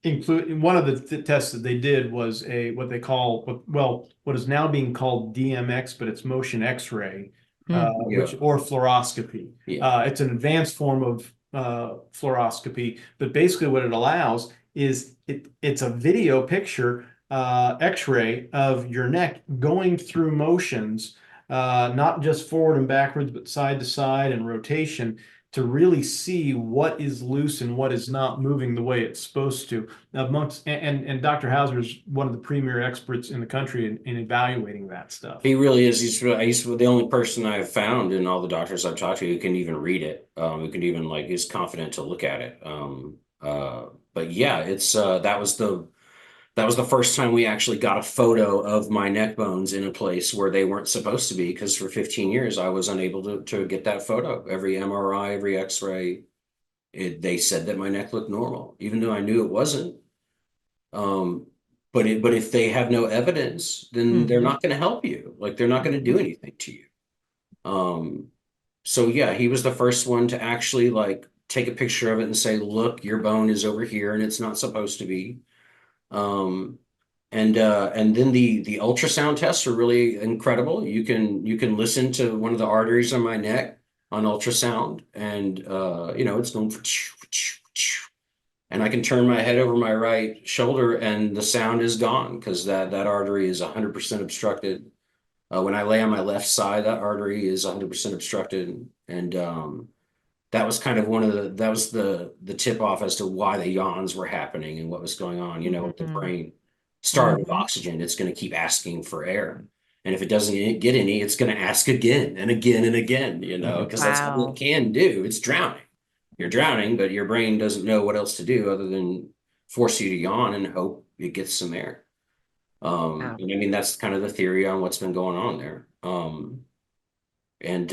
B: Include one of the tests that they did was what they call, well, what is now being called DMX, but it's motion X-ray,
C: Mm.
B: which or fluoroscopy.
D: Yeah.
B: It's an advanced form of fluoroscopy, but basically what it allows is it's a video picture X-ray of your neck going through motions, not just forward and backwards, but side to side and rotation, to really see what is loose and what is not moving the way it's supposed to. Amongst and Dr. Hauser is one of the premier experts in the country in evaluating that stuff.
D: He really is. He's the only person I've found in all the doctors I've talked to who can even read it. Who can even like is confident to look at it. But yeah, it's that was the first time we actually got a photo of my neck bones in a place where they weren't supposed to be, because for 15 years I was unable to get that photo. Every MRI, every X-ray, they said that my neck looked normal, even though I knew it wasn't. Um, but if they have no evidence, then they're
C: Mhm.
D: not going to help you. Like they're not going to do anything to you. Um, so yeah, he was the first one to actually like take a picture of it and say, look, your bone is over here and it's not supposed to be. Um, and then the ultrasound tests are really incredible. You can listen to one of the arteries on my neck on ultrasound, and it's going for and I can turn my head over my right shoulder and the sound is gone because that artery is 100% obstructed. When I lay on my left side, that artery is 100% obstructed, and that was kind of that was the tip off as to why the yawns were happening and what was going on, with the
C: Mhm.
D: brain. Started with
C: Mhm.
D: oxygen, it's going to keep asking for air. And if it doesn't get any, it's going to ask again and again and again, because that's all it
C: Wow.
D: can do. It's drowning. You're drowning, but your brain doesn't know what else to do other than force you to yawn and hope it gets some air.
C: Wow.
D: And I mean, that's kind of the theory on what's been going on there. And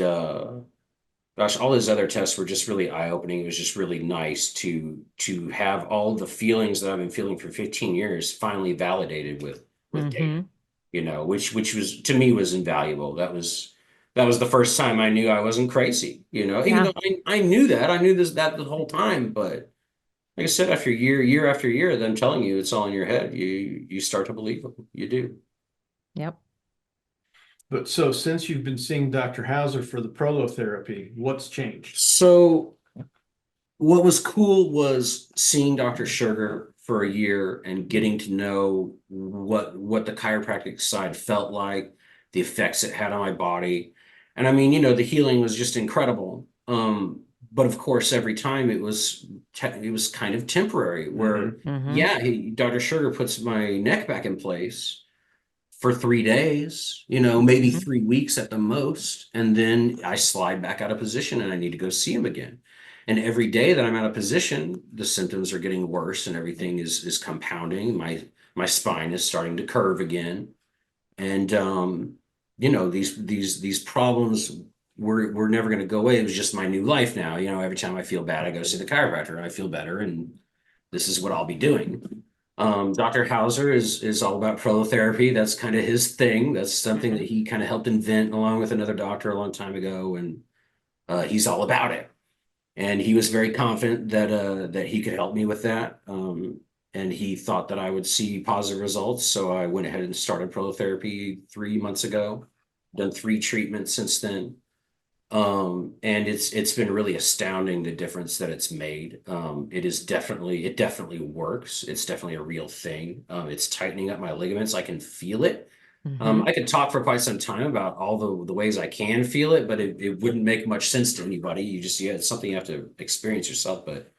D: Gosh, all his other tests were just really eye-opening. It was just really nice to have all the feelings that I've been feeling for 15 years finally validated with data,
C: Mhm.
D: which was to me was invaluable. That was the first time I knew I wasn't crazy, even
C: Yeah.
D: though I knew that. I knew that the whole time, but like I said, after year after year, them telling you it's all in your head, you start to believe them. You do.
C: Yep.
B: But so since you've been seeing Dr. Hauser for the prolotherapy, what's changed?
D: So what was cool was seeing Dr. Sugar for a year and getting to know what the chiropractic side felt like, the effects it had on my body. And I mean, the healing was just incredible. But of course, every time it was kind of temporary where,
C: Mhm.
D: yeah, Dr. Sugar puts my neck back in place for 3 days, maybe
C: Mhm.
D: 3 weeks at the most. And then I slide back out of position and I need to go see him again. And every day that I'm out of position, the symptoms are getting worse and everything is compounding. My spine is starting to curve again. And you know, these problems were never going to go away. It was just my new life now. You know, every time I feel bad, I go see the chiropractor and I feel better, and this is what I'll be doing. Dr. Hauser is all about prolotherapy. That's kind of his thing. That's something that he kind of helped invent along with another doctor a long time ago, and he's all about it. And he was very confident that he could help me with that. And he thought that I would see positive results. So I went ahead and started prolotherapy 3 months ago. Done 3 treatments since then. And it's been really astounding the difference that it's made. It definitely works. It's definitely a real thing. It's tightening up my ligaments. I can feel it. I could talk for quite some time about all the ways I can feel it, but it wouldn't make much sense to anybody. It's something you have to experience yourself. But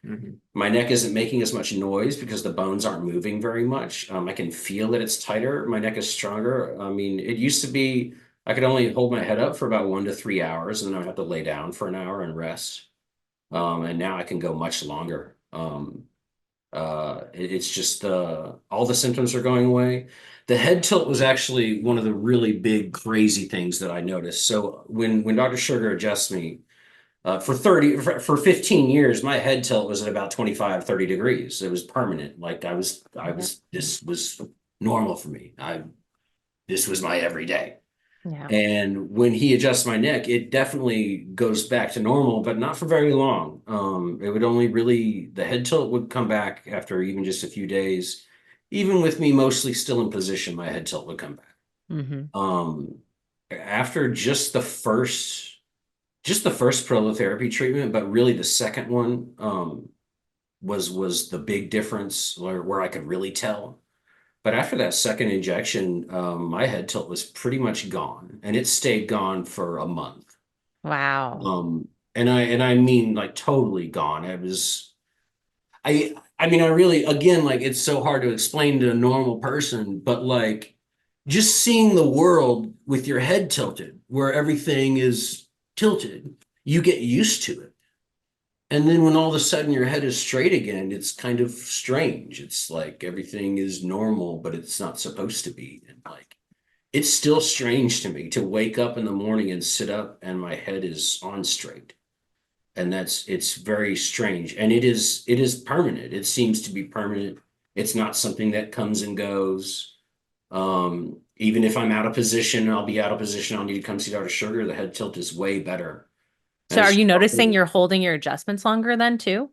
D: my neck isn't making as much noise because the bones aren't moving very much. I can feel that it's tighter. My neck is stronger. I mean, it used to be I could only hold my head up for about 1 to 3 hours, and then I'd have to lay down for an hour and rest. And now I can go much longer. It's just all the symptoms are going away. The head tilt was actually one of the really big crazy things that I noticed. So when Dr. Sugar adjusts me for 15 years, my head tilt was at about 25, 30 degrees. It was permanent. Like this was normal for me. This was my everyday.
C: Yeah.
D: And when he adjusts my neck, it definitely goes back to normal, but not for very long. It would only really, the head tilt would come back after even just a few days. Even with me mostly still in position, my head tilt would come back. After just the first prolotherapy treatment, but really the second one was the big difference where I could really tell. But after that second injection, my head tilt was pretty much gone, and it stayed gone for a month.
C: Wow.
D: And I mean like totally gone. I mean, I really, again, like it's so hard to explain to a normal person, but like just seeing the world with your head tilted, where everything is tilted, you get used to it. And then when all of a sudden your head is straight again, it's kind of strange. It's like everything is normal, but it's not supposed to be. And like, it's still strange to me to wake up in the morning and sit up and my head is on straight. And it's very strange. And it is permanent. It seems to be permanent. It's not something that comes and goes. Even if I'm out of position, I'll be out of position. I'll need to come see Dr. Sugar. The head tilt is way better.
C: So are you noticing you're holding your adjustments longer then too?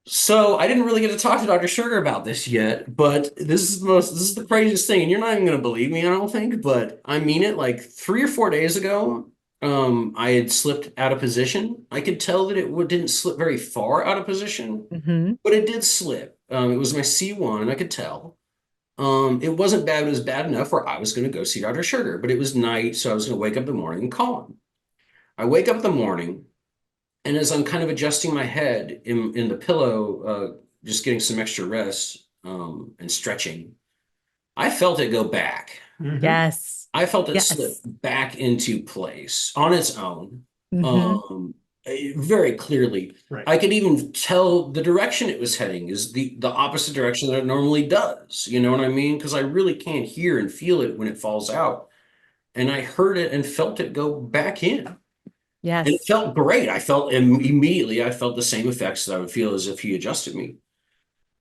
D: So I didn't really get to talk to Dr. Sugar about this yet, but this is the craziest thing, and you're not even gonna believe me, I don't think, but I mean it. Like 3 or 4 days ago, I had slipped out of position. I could tell that it didn't slip very far out of position, but it did slip. It was my C1, I could tell. It wasn't bad, it was bad enough where I was gonna go see Dr. Sugar, but it was night, so I was gonna wake up in the morning and call him. I wake up in the morning, and as I'm kind of adjusting my head in the pillow, just getting some extra rest and stretching, I felt it go back.
C: Yes.
D: I felt it slip back into place on its own, very clearly.
B: Right.
D: I could even tell the direction it was heading is the opposite direction that it normally does. You know what I mean? Because I really can't hear and feel it when it falls out. And I heard it and felt it go back in.
C: Yes.
D: And it felt great. I felt immediately, I felt the same effects that I would feel as if he adjusted me.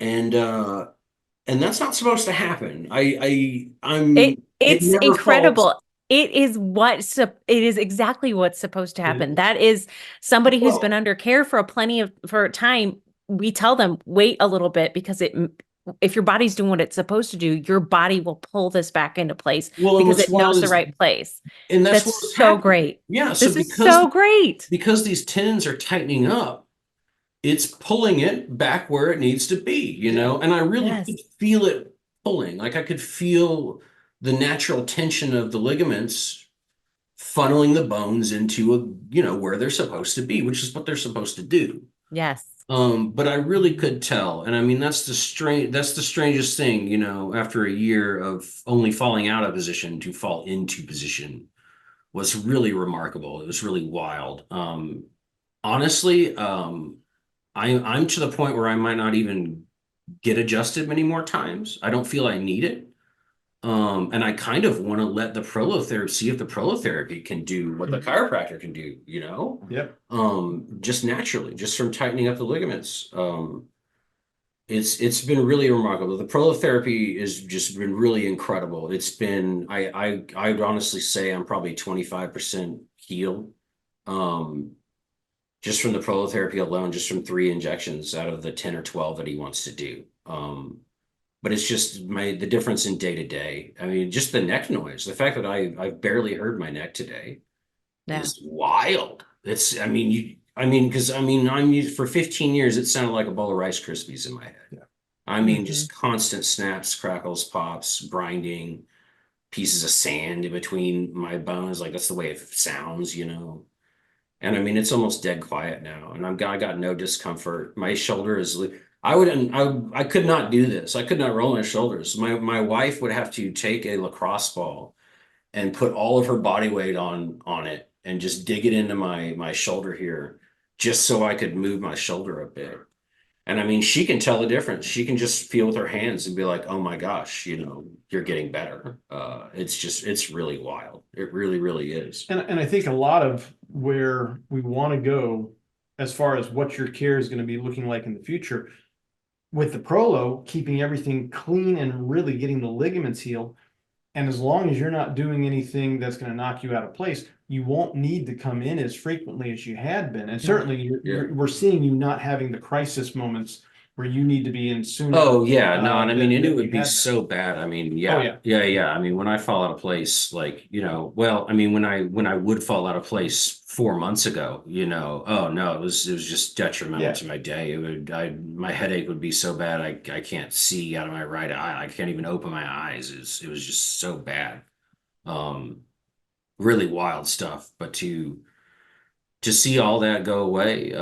D: And that's not supposed to happen.
C: It's
D: it never
C: incredible.
D: falls.
C: It is exactly what's supposed to happen. That is somebody who's been under care for a time. We tell them wait a little bit because if your body's doing what it's supposed to do, your body will pull this back into place because it knows the right place.
D: And that's
C: so
D: happening.
C: great.
D: Yeah.
C: This is so great.
D: Because these tendons are tightening up, it's pulling it back where it needs to be, you know? And I really could feel it pulling. Like I could feel the natural tension of the ligaments funneling the bones into where they're supposed to be, which is what they're supposed to do.
C: Yes.
D: But I really could tell. And I mean, that's the strangest thing, after a year of only falling out of position to fall into position was really remarkable. It was really wild. Honestly, I'm to the point where I might not even get adjusted many more times. I don't feel I need it. And I kind of want to let the prolotherapy, see if the prolotherapy can do what the chiropractor can do, you know?
B: Yep.
D: Just naturally, just from tightening up the ligaments. It's been really remarkable. The prolotherapy has just been really incredible. It's been I'd honestly say I'm probably 25% healed. Um, just from the prolotherapy alone, just from 3 injections out of the 10 or 12 that he wants to do. But it's just the difference in day to day. I mean, just the neck noise. The fact that I've barely heard my neck today
C: Yeah.
D: is wild. Because I'm used for 15 years, it sounded like a bowl of Rice Krispies in my head.
B: Yeah.
D: I mean, just constant snaps, crackles, pops, grinding, pieces of sand in between my bones. Like that's the way it sounds, you know. And I mean, it's almost dead quiet now, and I got no discomfort. My shoulder is. I could not do this. I could not roll my shoulders. My wife would have to take a lacrosse ball and put all of her body weight on it and just dig it into my shoulder here, just so I could move my shoulder a bit. And I mean, she can tell the difference. She can just feel with her hands and be like, "Oh my gosh, you know, you're getting better." It's really wild. It really, really is.
B: And I think a lot of where we want to go as far as what your care is going to be looking like in the future with the Prolo, keeping everything clean and really getting the ligaments healed. And as long as you're not doing anything that's going to knock you out of place, you won't need to come in as frequently as you had been. And certainly we're seeing you not having the crisis moments where you need to be in sooner.
D: Oh yeah, no, and I mean, and
B: than
D: it would
B: you
D: be
B: had been.
D: so bad. I mean,
B: Oh,
D: yeah, yeah. I mean, when I fall out of place, like, you know, well, I mean, when I would fall out of place 4 months ago, you know, oh no, it was just detrimental
B: Yeah.
D: to my day. My headache would be so bad, I can't see out of my right eye. I can't even open my eyes. It was just so bad. Um, really wild stuff. But to see all that go away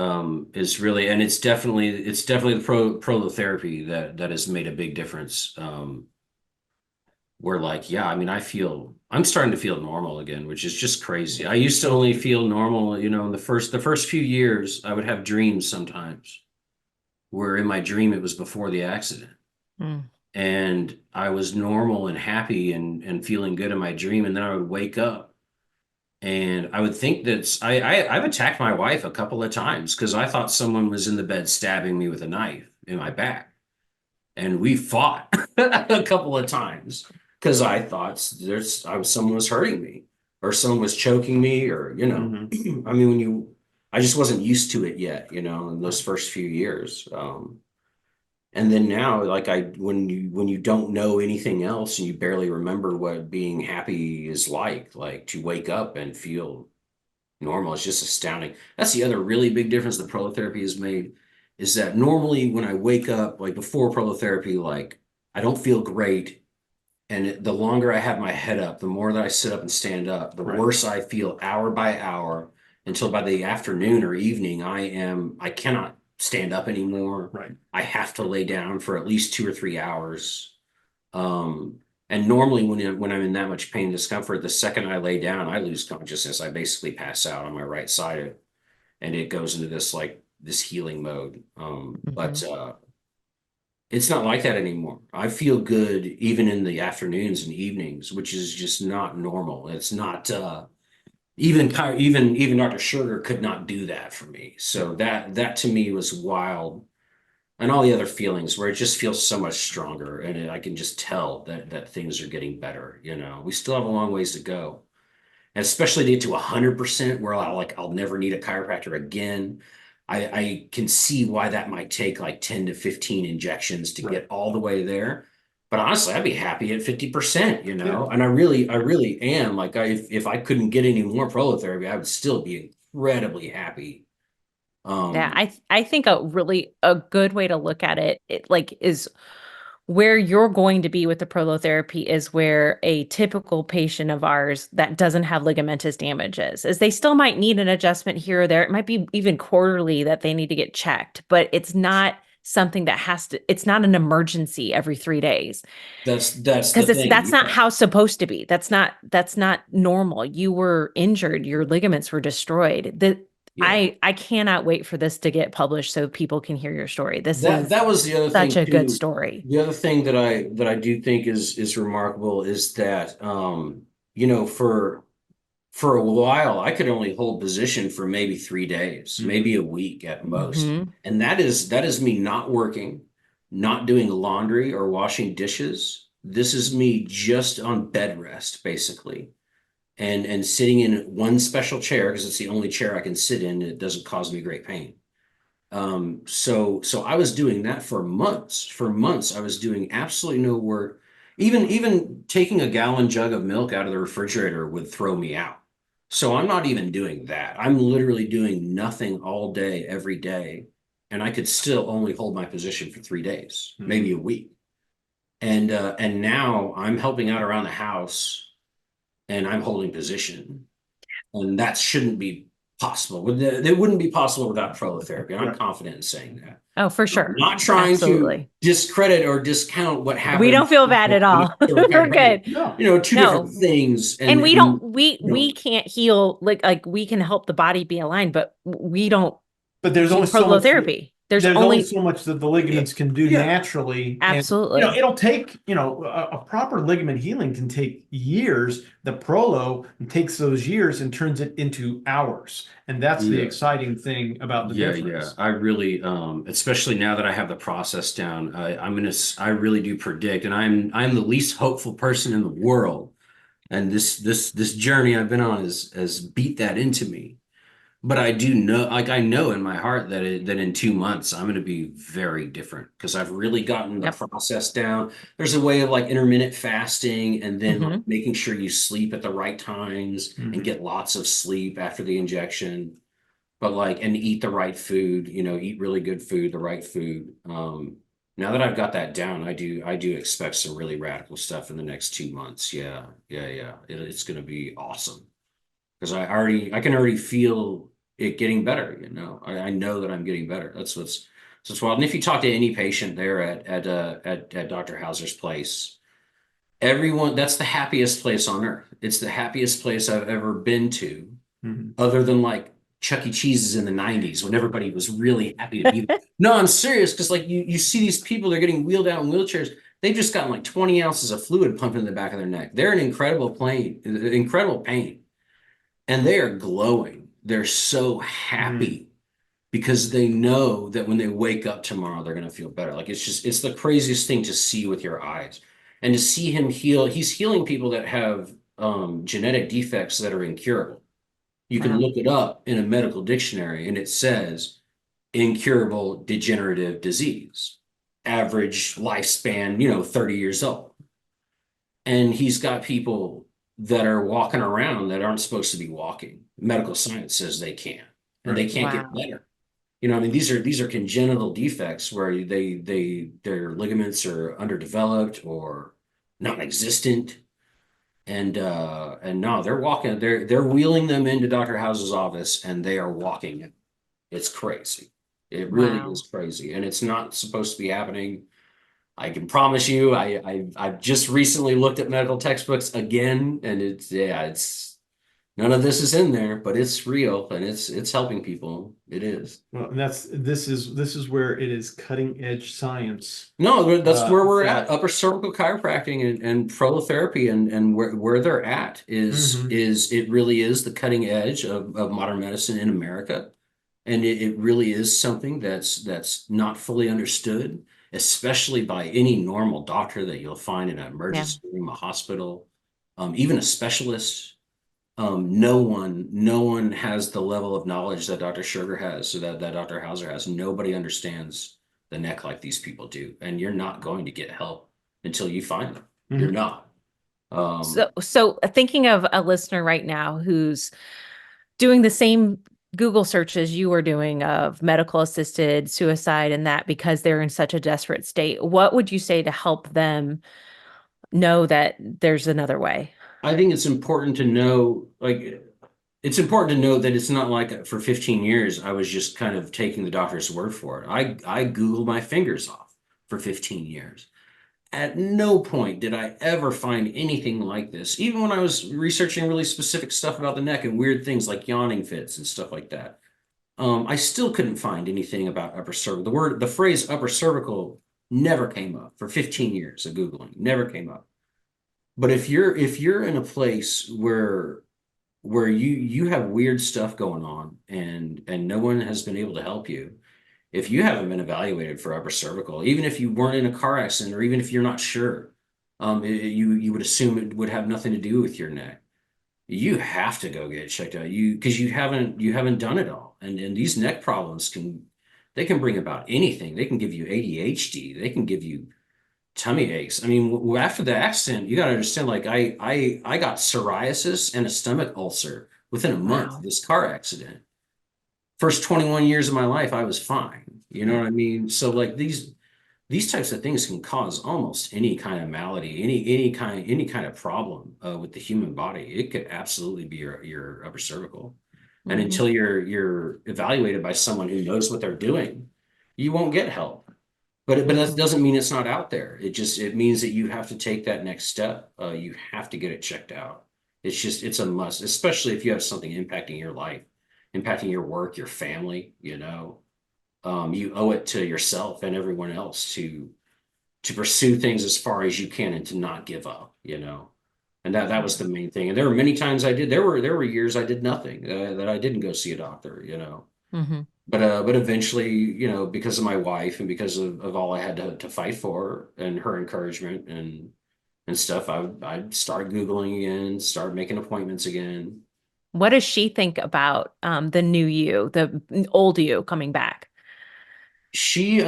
D: is really, and it's definitely the prolotherapy that has made a big difference. Where like, yeah, I mean, I'm starting to feel normal again, which is just crazy. I used to only feel normal, you know, in the first few years. I would have dreams sometimes where in my dream it was before the accident.
C: Mm.
D: And I was normal and happy and feeling good in my dream, and then I would wake up and I would think that I've attacked my wife a couple of times because I thought someone was in the bed stabbing me with a knife in my back. And we fought a couple of times because I thought someone was hurting me or someone was choking me or, you know, I mean, I just wasn't used to it yet, you know, in those first few years. And then now, like when you don't know anything else and you barely remember what being happy is like to wake up and feel normal, it's just astounding. That's the other really big difference the prolotherapy has made is that normally when I wake up, like before prolotherapy, like I don't feel great. And the longer I have my head up, the more that I sit up and stand up, the worse I feel hour by hour until by the afternoon or evening, I cannot stand up anymore.
B: Right.
D: I have to lay down for at least 2 or 3 hours. And normally when I'm in that much pain and discomfort, the second I lay down, I lose consciousness. I basically pass out on my right side and it goes into this healing mode. But it's not like that anymore. I feel good even in the afternoons and evenings, which is just not normal. It's not even Dr. Sugar could not do that for me. So that to me was wild. And all the other feelings where it just feels so much stronger and I can just tell that things are getting better. You know, we still have a long ways to go. And especially to get to 100% where I'll never need a chiropractor again. I can see why that might take like 10 to 15 injections to get all the way there. But honestly, I'd be happy at 50%, you know, and I really am. Like if I couldn't get any more prolotherapy, I would still be incredibly happy.
C: Yeah, I think a good way to look at it like is where you're going to be with the prolotherapy is where a typical patient of ours that doesn't have ligamentous damage is they still might need an adjustment here or there. It might be even quarterly that they need to get checked, but it's not something that it's not an emergency every 3 days.
D: That's
C: Because that's not how it's supposed to be. That's not normal. You were injured, your ligaments were destroyed.
D: Yeah.
C: I cannot wait for this to get published so people can hear your story. This
D: That
C: is
D: that was the other
C: such
D: thing
C: a good
D: too.
C: story.
D: The other thing that I do think is remarkable is that you know, for a while I could only hold position for maybe 3 days, maybe a week at most.
C: Hmm.
D: And that is me not working, not doing laundry or washing dishes. This is me just on bed rest, basically. And sitting in one special chair because it's the only chair I can sit in. It doesn't cause me great pain. So I was doing that for months. For months, I was doing absolutely no work. Even taking a gallon jug of milk out of the refrigerator would throw me out. So I'm not even doing that. I'm literally doing nothing all day, every day, and I could still only hold my position for 3 days, maybe a week. And now I'm helping out around the house, and I'm holding position, and that shouldn't be possible. It wouldn't be possible without prolotherapy. I'm confident in saying that.
C: Oh, for
D: I'm
C: sure.
D: not trying to
C: Absolutely.
D: discredit or discount what
C: We don't
D: happened.
C: feel bad at all. We're good.
B: No.
D: You know, two
C: No.
D: different things,
C: And we don't
D: you know,
C: we can't heal like we can help the body be aligned, but we don't
B: But there's
C: do
B: only so much.
C: prolotherapy. There's
B: There's only
C: only
B: so much that the ligaments can do
D: Yeah.
B: naturally, and
C: absolutely.
B: it'll take a proper ligament healing can take years. The prolo takes those years and turns it into hours, and that's the
D: Yeah.
B: exciting thing about the
D: Yeah,
B: difference.
D: I really, especially now that I have the process down, I really do predict, and I'm the least hopeful person in the world, and this journey I've been on has beat that into me. But I do know, like I know in my heart that in 2 months I'm going to be very different because I've really gotten the
C: Yep.
D: process down. There's a way of like intermittent fasting and then like
C: Mhm.
D: making sure you sleep at the right times and
B: Mhm.
D: get lots of sleep after the injection. But like and eat the right food, you know, eat really good food, the right food. Now that I've got that down, I do expect some really radical stuff in the next 2 months. Yeah, yeah. It's going to be awesome because I can already feel it getting better. You know, I know that I'm getting better. That's wild. And if you talk to any patient there at Dr. Hauser's place, everyone, that's the happiest place on earth. It's the happiest place I've ever been to,
B: Mhm.
D: other than like Chuck E. Cheese's in the 90s when everybody was really happy to be there. No, I'm serious because like you see these people, they're getting wheeled out in wheelchairs. They've just gotten like 20 ounces of fluid pumped in the back of their neck. They're in incredible pain, and they are glowing. They're so happy because they know that when they wake up tomorrow, they're going to feel better. Like it's the craziest thing to see with your eyes and to see him heal. He's healing people that have genetic defects that are incurable. You can
C: Wow.
D: look it up in a medical dictionary and it says incurable degenerative disease, average lifespan, 30 years old. And he's got people that are walking around that aren't supposed to be walking. Medical science says they can't, and they
B: Right.
D: can't get
C: Wow.
D: better. I mean, these are congenital defects where their ligaments are underdeveloped or non-existent. And no, they're walking, they're wheeling them into Dr. House's office and they are walking. It's crazy. It really
C: Wow.
D: is crazy. And it's not supposed to be happening. I can promise you, I've just recently looked at medical textbooks again, and it's none of this is in there, but it's real and it's helping people. It is.
B: Well, and this is where it is cutting edge science.
D: No, that's where we're
B: that-
D: at. Upper cervical chiropractic and prolotherapy and where they're at
B: Mhm.
D: is it really is the cutting edge of modern medicine in America. And it really is something that's not fully understood, especially by any normal doctor that you'll find in an
C: Yeah.
D: emergency room, a hospital, even a specialist. No one has the level of knowledge that Dr. Sugar has, so that Dr. Hauser has. Nobody understands the neck like these people do, and you're not going to get help until you find them. You're
B: Mhm.
D: not.
C: So thinking of a listener right now who's doing the same Google searches you were doing of medical assisted suicide and that because they're in such a desperate state, what would you say to help them know that there's another way?
D: I think it's important to know, like, it's important to know that it's not like for 15 years I was just kind of taking the doctor's word for it. I Googled my fingers off for 15 years. At no point did I ever find anything like this. Even when I was researching really specific stuff about the neck and weird things like yawning fits and stuff like that, I still couldn't find anything about upper cervical. The phrase upper cervical never came up for 15 years of Googling, never came up. But if you're in a place where you have weird stuff going on and no one has been able to help you, if you haven't been evaluated for upper cervical, even if you weren't in a car accident or even if you're not sure, you would assume it would have nothing to do with your neck. You have to go get it checked out. Because you haven't done it all. And these neck problems they can bring about anything. They can give you ADHD. They can give you tummy aches. I mean, after the accident, you got to understand, like I got psoriasis and a stomach ulcer within a month of
C: Wow.
D: this car accident. First 21 years of my life, I was fine. You know what I mean? So like these types of things can cause almost any kind of malady, any kind of problem with the human body. It could absolutely be your upper cervical. And
C: Mhm.
D: until you're evaluated by someone who knows what they're doing, you won't get help. But that
C: Mhm.
D: doesn't mean it's not out there. It means that you have to take that next step. You have to get it checked out. It's a must, especially if you have something impacting your life, impacting your work, your family, you owe it to yourself and everyone else to pursue things as far as you can and to not give up. And that was
C: Yeah.
D: the main thing. And there were many times I did. There were years I did nothing, that I didn't go see a doctor.
C: Mhm.
D: But eventually, because of my wife and because of all I had to fight for and her encouragement and stuff, I'd start Googling again, start making appointments again.
C: What does she think about the new you, the old you coming back?
D: She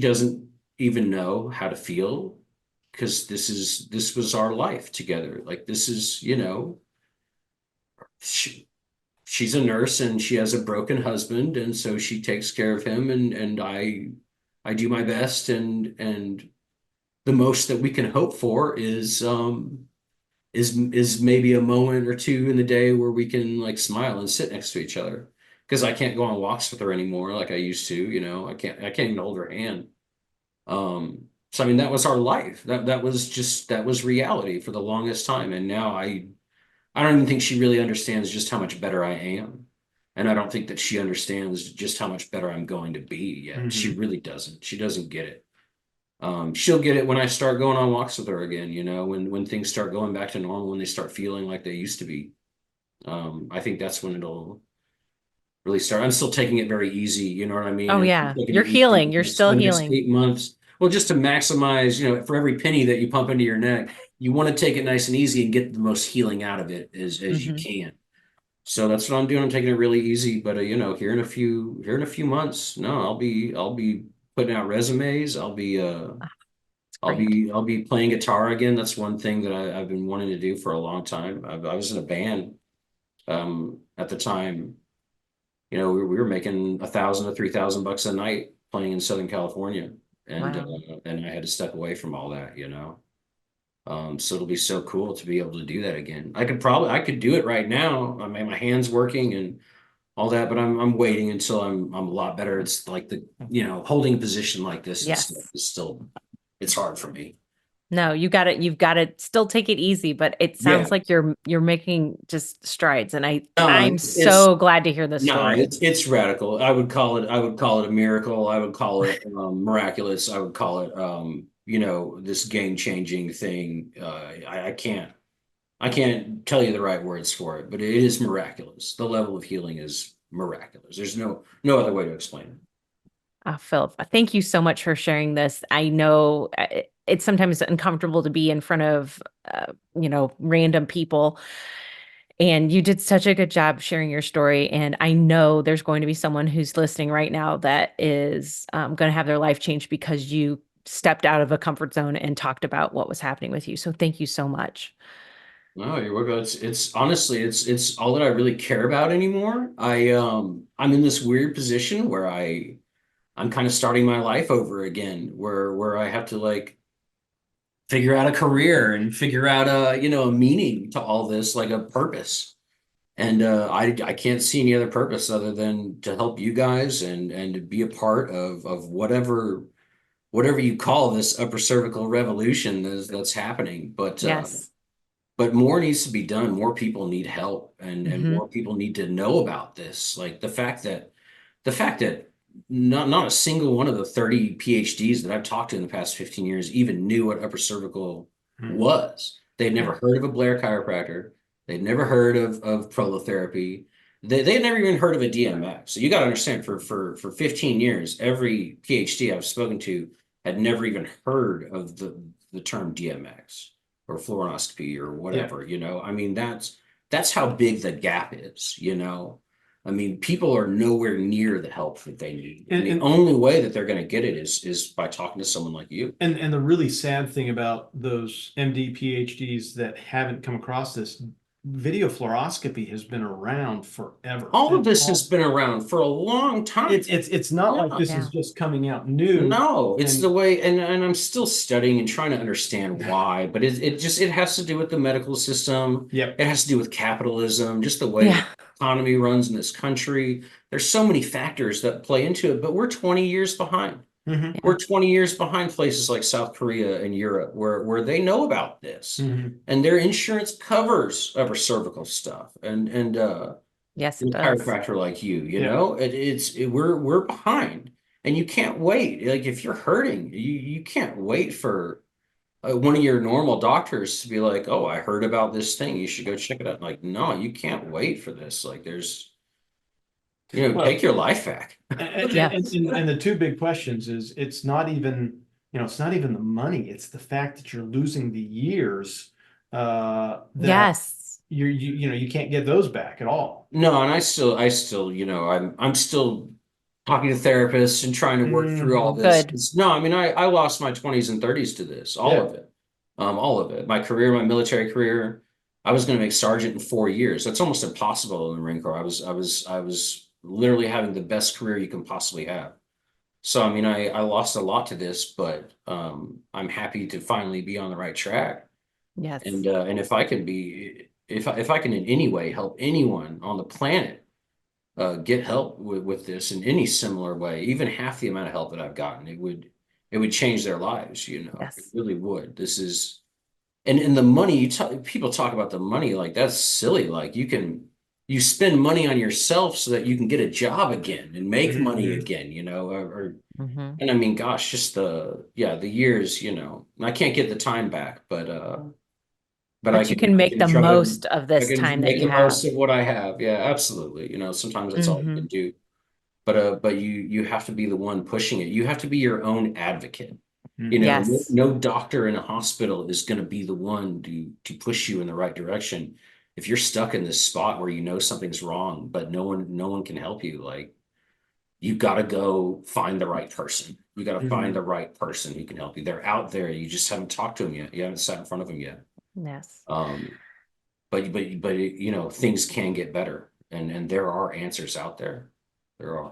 D: doesn't even know how to feel because this was our life together. Like this is, she, she's a nurse and she has a broken husband, and so she takes care of him, and I do my best, and the most that we can hope for is maybe a moment or two in the day where we can like smile and sit next to each other, because I can't go on walks with her anymore like I used to. I can't even hold her hand. So I mean that was our life. That was reality for the longest time, and now I don't even think she really understands just how much better I am. And I don't think that she understands just how much better I'm going to be yet. She
B: Mhm.
D: really doesn't. She doesn't get it. She'll get it when I start going on walks with her again, when things start going back to normal, when they start feeling like they used to be. I think that's when it'll really start. I'm still taking it very easy, you know what I mean?
C: Oh
D: I'm
C: yeah,
D: taking
C: you're
D: it easy
C: healing. You're
D: because
C: still
D: the next
C: healing.
D: 8 months, well, just to maximize, for every penny that you pump into your neck, you want to take it nice and easy and get the most healing out of it as you
C: Hmm.
D: can. So that's what I'm doing. I'm taking it really easy, but here in a few months, no, I'll be putting out resumes.
C: It's
D: I'll
C: great.
D: be I'll be playing guitar again. That's one thing that I've been wanting to do for a long time. I was in a band at the time. We were making $1,000 to $3,000 a night playing in Southern California,
C: Wow.
D: and I had to step away from all that. So it'll be so cool to be able to do that again. I could do it right now. I mean, my hands working and all that, but I'm waiting until I'm a lot better. It's like holding a position like this and stuff
C: Yes.
D: is still it's hard for me.
C: No, you've got to still take it easy, but it
D: Yeah.
C: sounds like you're making just strides, and
D: No,
C: I'm
D: it's
C: so glad to hear this
D: no,
C: story.
D: it's radical. I would call it a miracle. I would call it miraculous. I would call it this game-changing thing. I can't tell you the right words for it, but it is miraculous. The level of healing is miraculous. There's no other way to explain it.
C: Philip, thank you so much for sharing this. I know it's sometimes uncomfortable to be in front of, random people. And you did such a good job sharing your story. And I know there's going to be someone who's listening right now that is going to have their life changed because you stepped out of a comfort zone and talked about what was happening with you. So thank you so much.
D: No, you're welcome. It's honestly it's all that I really care about anymore. I'm in this weird position where I'm kind of starting my life over again, where I have to like figure out a career and figure out a meaning to all this, like a purpose. And I can't see any other purpose other than to help you guys and to be a part of whatever you call this upper cervical revolution that's happening. But
C: Yes.
D: but more needs to be done. More people need help, and
C: Mhm.
D: more people need to know about this. Like the fact that not a single one of the 30 PhDs that I've talked to in the past 15 years even knew what upper cervical was. They'd never heard of a Blair chiropractor. They'd never heard of prolotherapy. They'd never even heard of a DMX. So you got to understand, for 15 years, every PhD I've spoken to had never even heard of the term DMX or fluoroscopy or whatever, I mean, that's how big the gap is. I mean, people are nowhere near the help that they need. And the only way that they're going to get it is by talking to someone like you.
B: And the really sad thing about those MD PhDs that haven't come across this, video fluoroscopy has been around forever.
D: All of this has been around for a long time.
B: It's not like this is just coming out new.
D: No, it's the way, and I'm still studying and trying to understand why, but it has to do with the medical system.
B: Yep.
D: It has to do with capitalism, just the way the economy runs in this country. There's so many factors that play into it, but we're 20 years behind.
B: Mhm.
D: We're 20 years behind places like South Korea and Europe where they know about this, and their insurance covers upper cervical stuff and
C: Yes,
D: a
C: it does.
D: chiropractor like you, we're behind, and you can't wait. Like, if you're hurting, you can't wait for one of your normal doctors to be like, "Oh, I heard about this thing. You should go check it out." Like, no, you can't wait for this. Like, there's, take your life back.
B: And the two big questions is it's not even the money, it's the fact that you're losing the years that you can't get those back at all.
D: No, and I still I'm still talking to therapists and trying to work through all this.
C: Good.
D: No, I mean, I lost my 20s and 30s to this, all of it. All of it. My career, my military career, I was going to make sergeant in 4 years. That's almost impossible in the Marine Corps. I was literally having the best career you can possibly have. So, I mean, I lost a lot to this, but I'm happy to finally be on the right track.
C: Yes.
D: And if I can if I can in any way help anyone on the planet get help with this in any similar way, even half the amount of help that I've gotten, it would change their lives.
C: Yes.
D: It really would. This is, and the money, people talk about the money like that's silly. Like, you spend money on yourself so that you can get a job again and make money again, and I mean, gosh, just the years, I can't get the time back, but
C: you can make the most of this time that you have.
D: Make the most of what I have. Yeah, absolutely. Sometimes that's all you can do, but you have to be the one pushing it. You have to be your own advocate.
C: Yes.
D: No doctor in a hospital is going to be the one to push you in the right direction. If you're stuck in this spot where something's wrong, but no one can help you, like, you got to go find the right person. You got to find the right person who can help you. They're out there. You just haven't talked to them yet. You haven't sat in front of them yet.
C: Yes.
D: But things can get better, and there are answers out there. There are.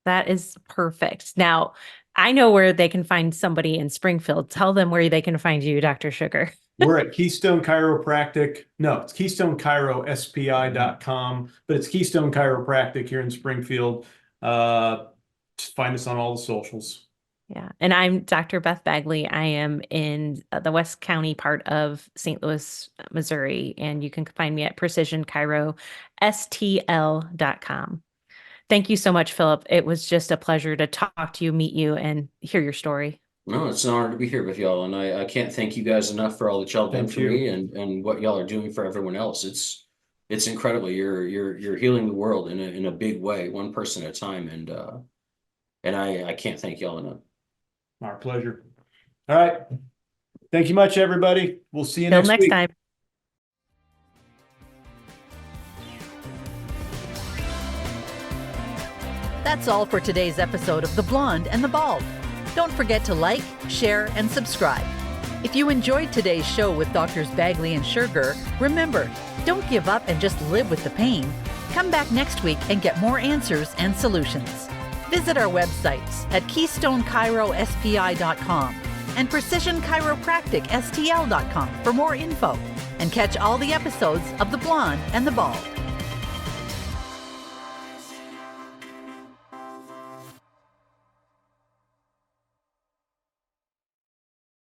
C: That is perfect. Now, I know where they can find somebody in Springfield. Tell them where they can find you, Dr. Sugar.
B: We're at Keystone Chiropractic. No, it's KeystoneChiroSPI.com, but it's Keystone Chiropractic here in Springfield. Just find us on all the socials.
C: Yeah. And I'm Dr. Beth Bagley. I am in the West County part of St. Louis, Missouri, and you can find me at PrecisionChiroSTL.com. Thank you so much, Phillip. It was just a pleasure to talk to you, meet you, and hear your story.
D: No, it's an honor to be here with y'all, and I can't thank you guys enough for all that y'all done for me and what y'all are doing for everyone else. It's incredible. You're healing the world in a big way, one person at a time, and I can't thank y'all enough.
B: Our pleasure. All right. Thank you much, everybody. We'll see you next week.
C: Till next time.
A: That's all for today's episode of The Blonde and the Bald. Don't forget to like, share, and subscribe. If you enjoyed today's show with Drs. Bagley and Sugar, remember, don't give up and just live with the pain. Come back next week and get more answers and solutions. Visit our websites at KeystoneChiroSPI.com and PrecisionChiropracticSTL.com for more info, and catch all the episodes of The Blonde and the Bald.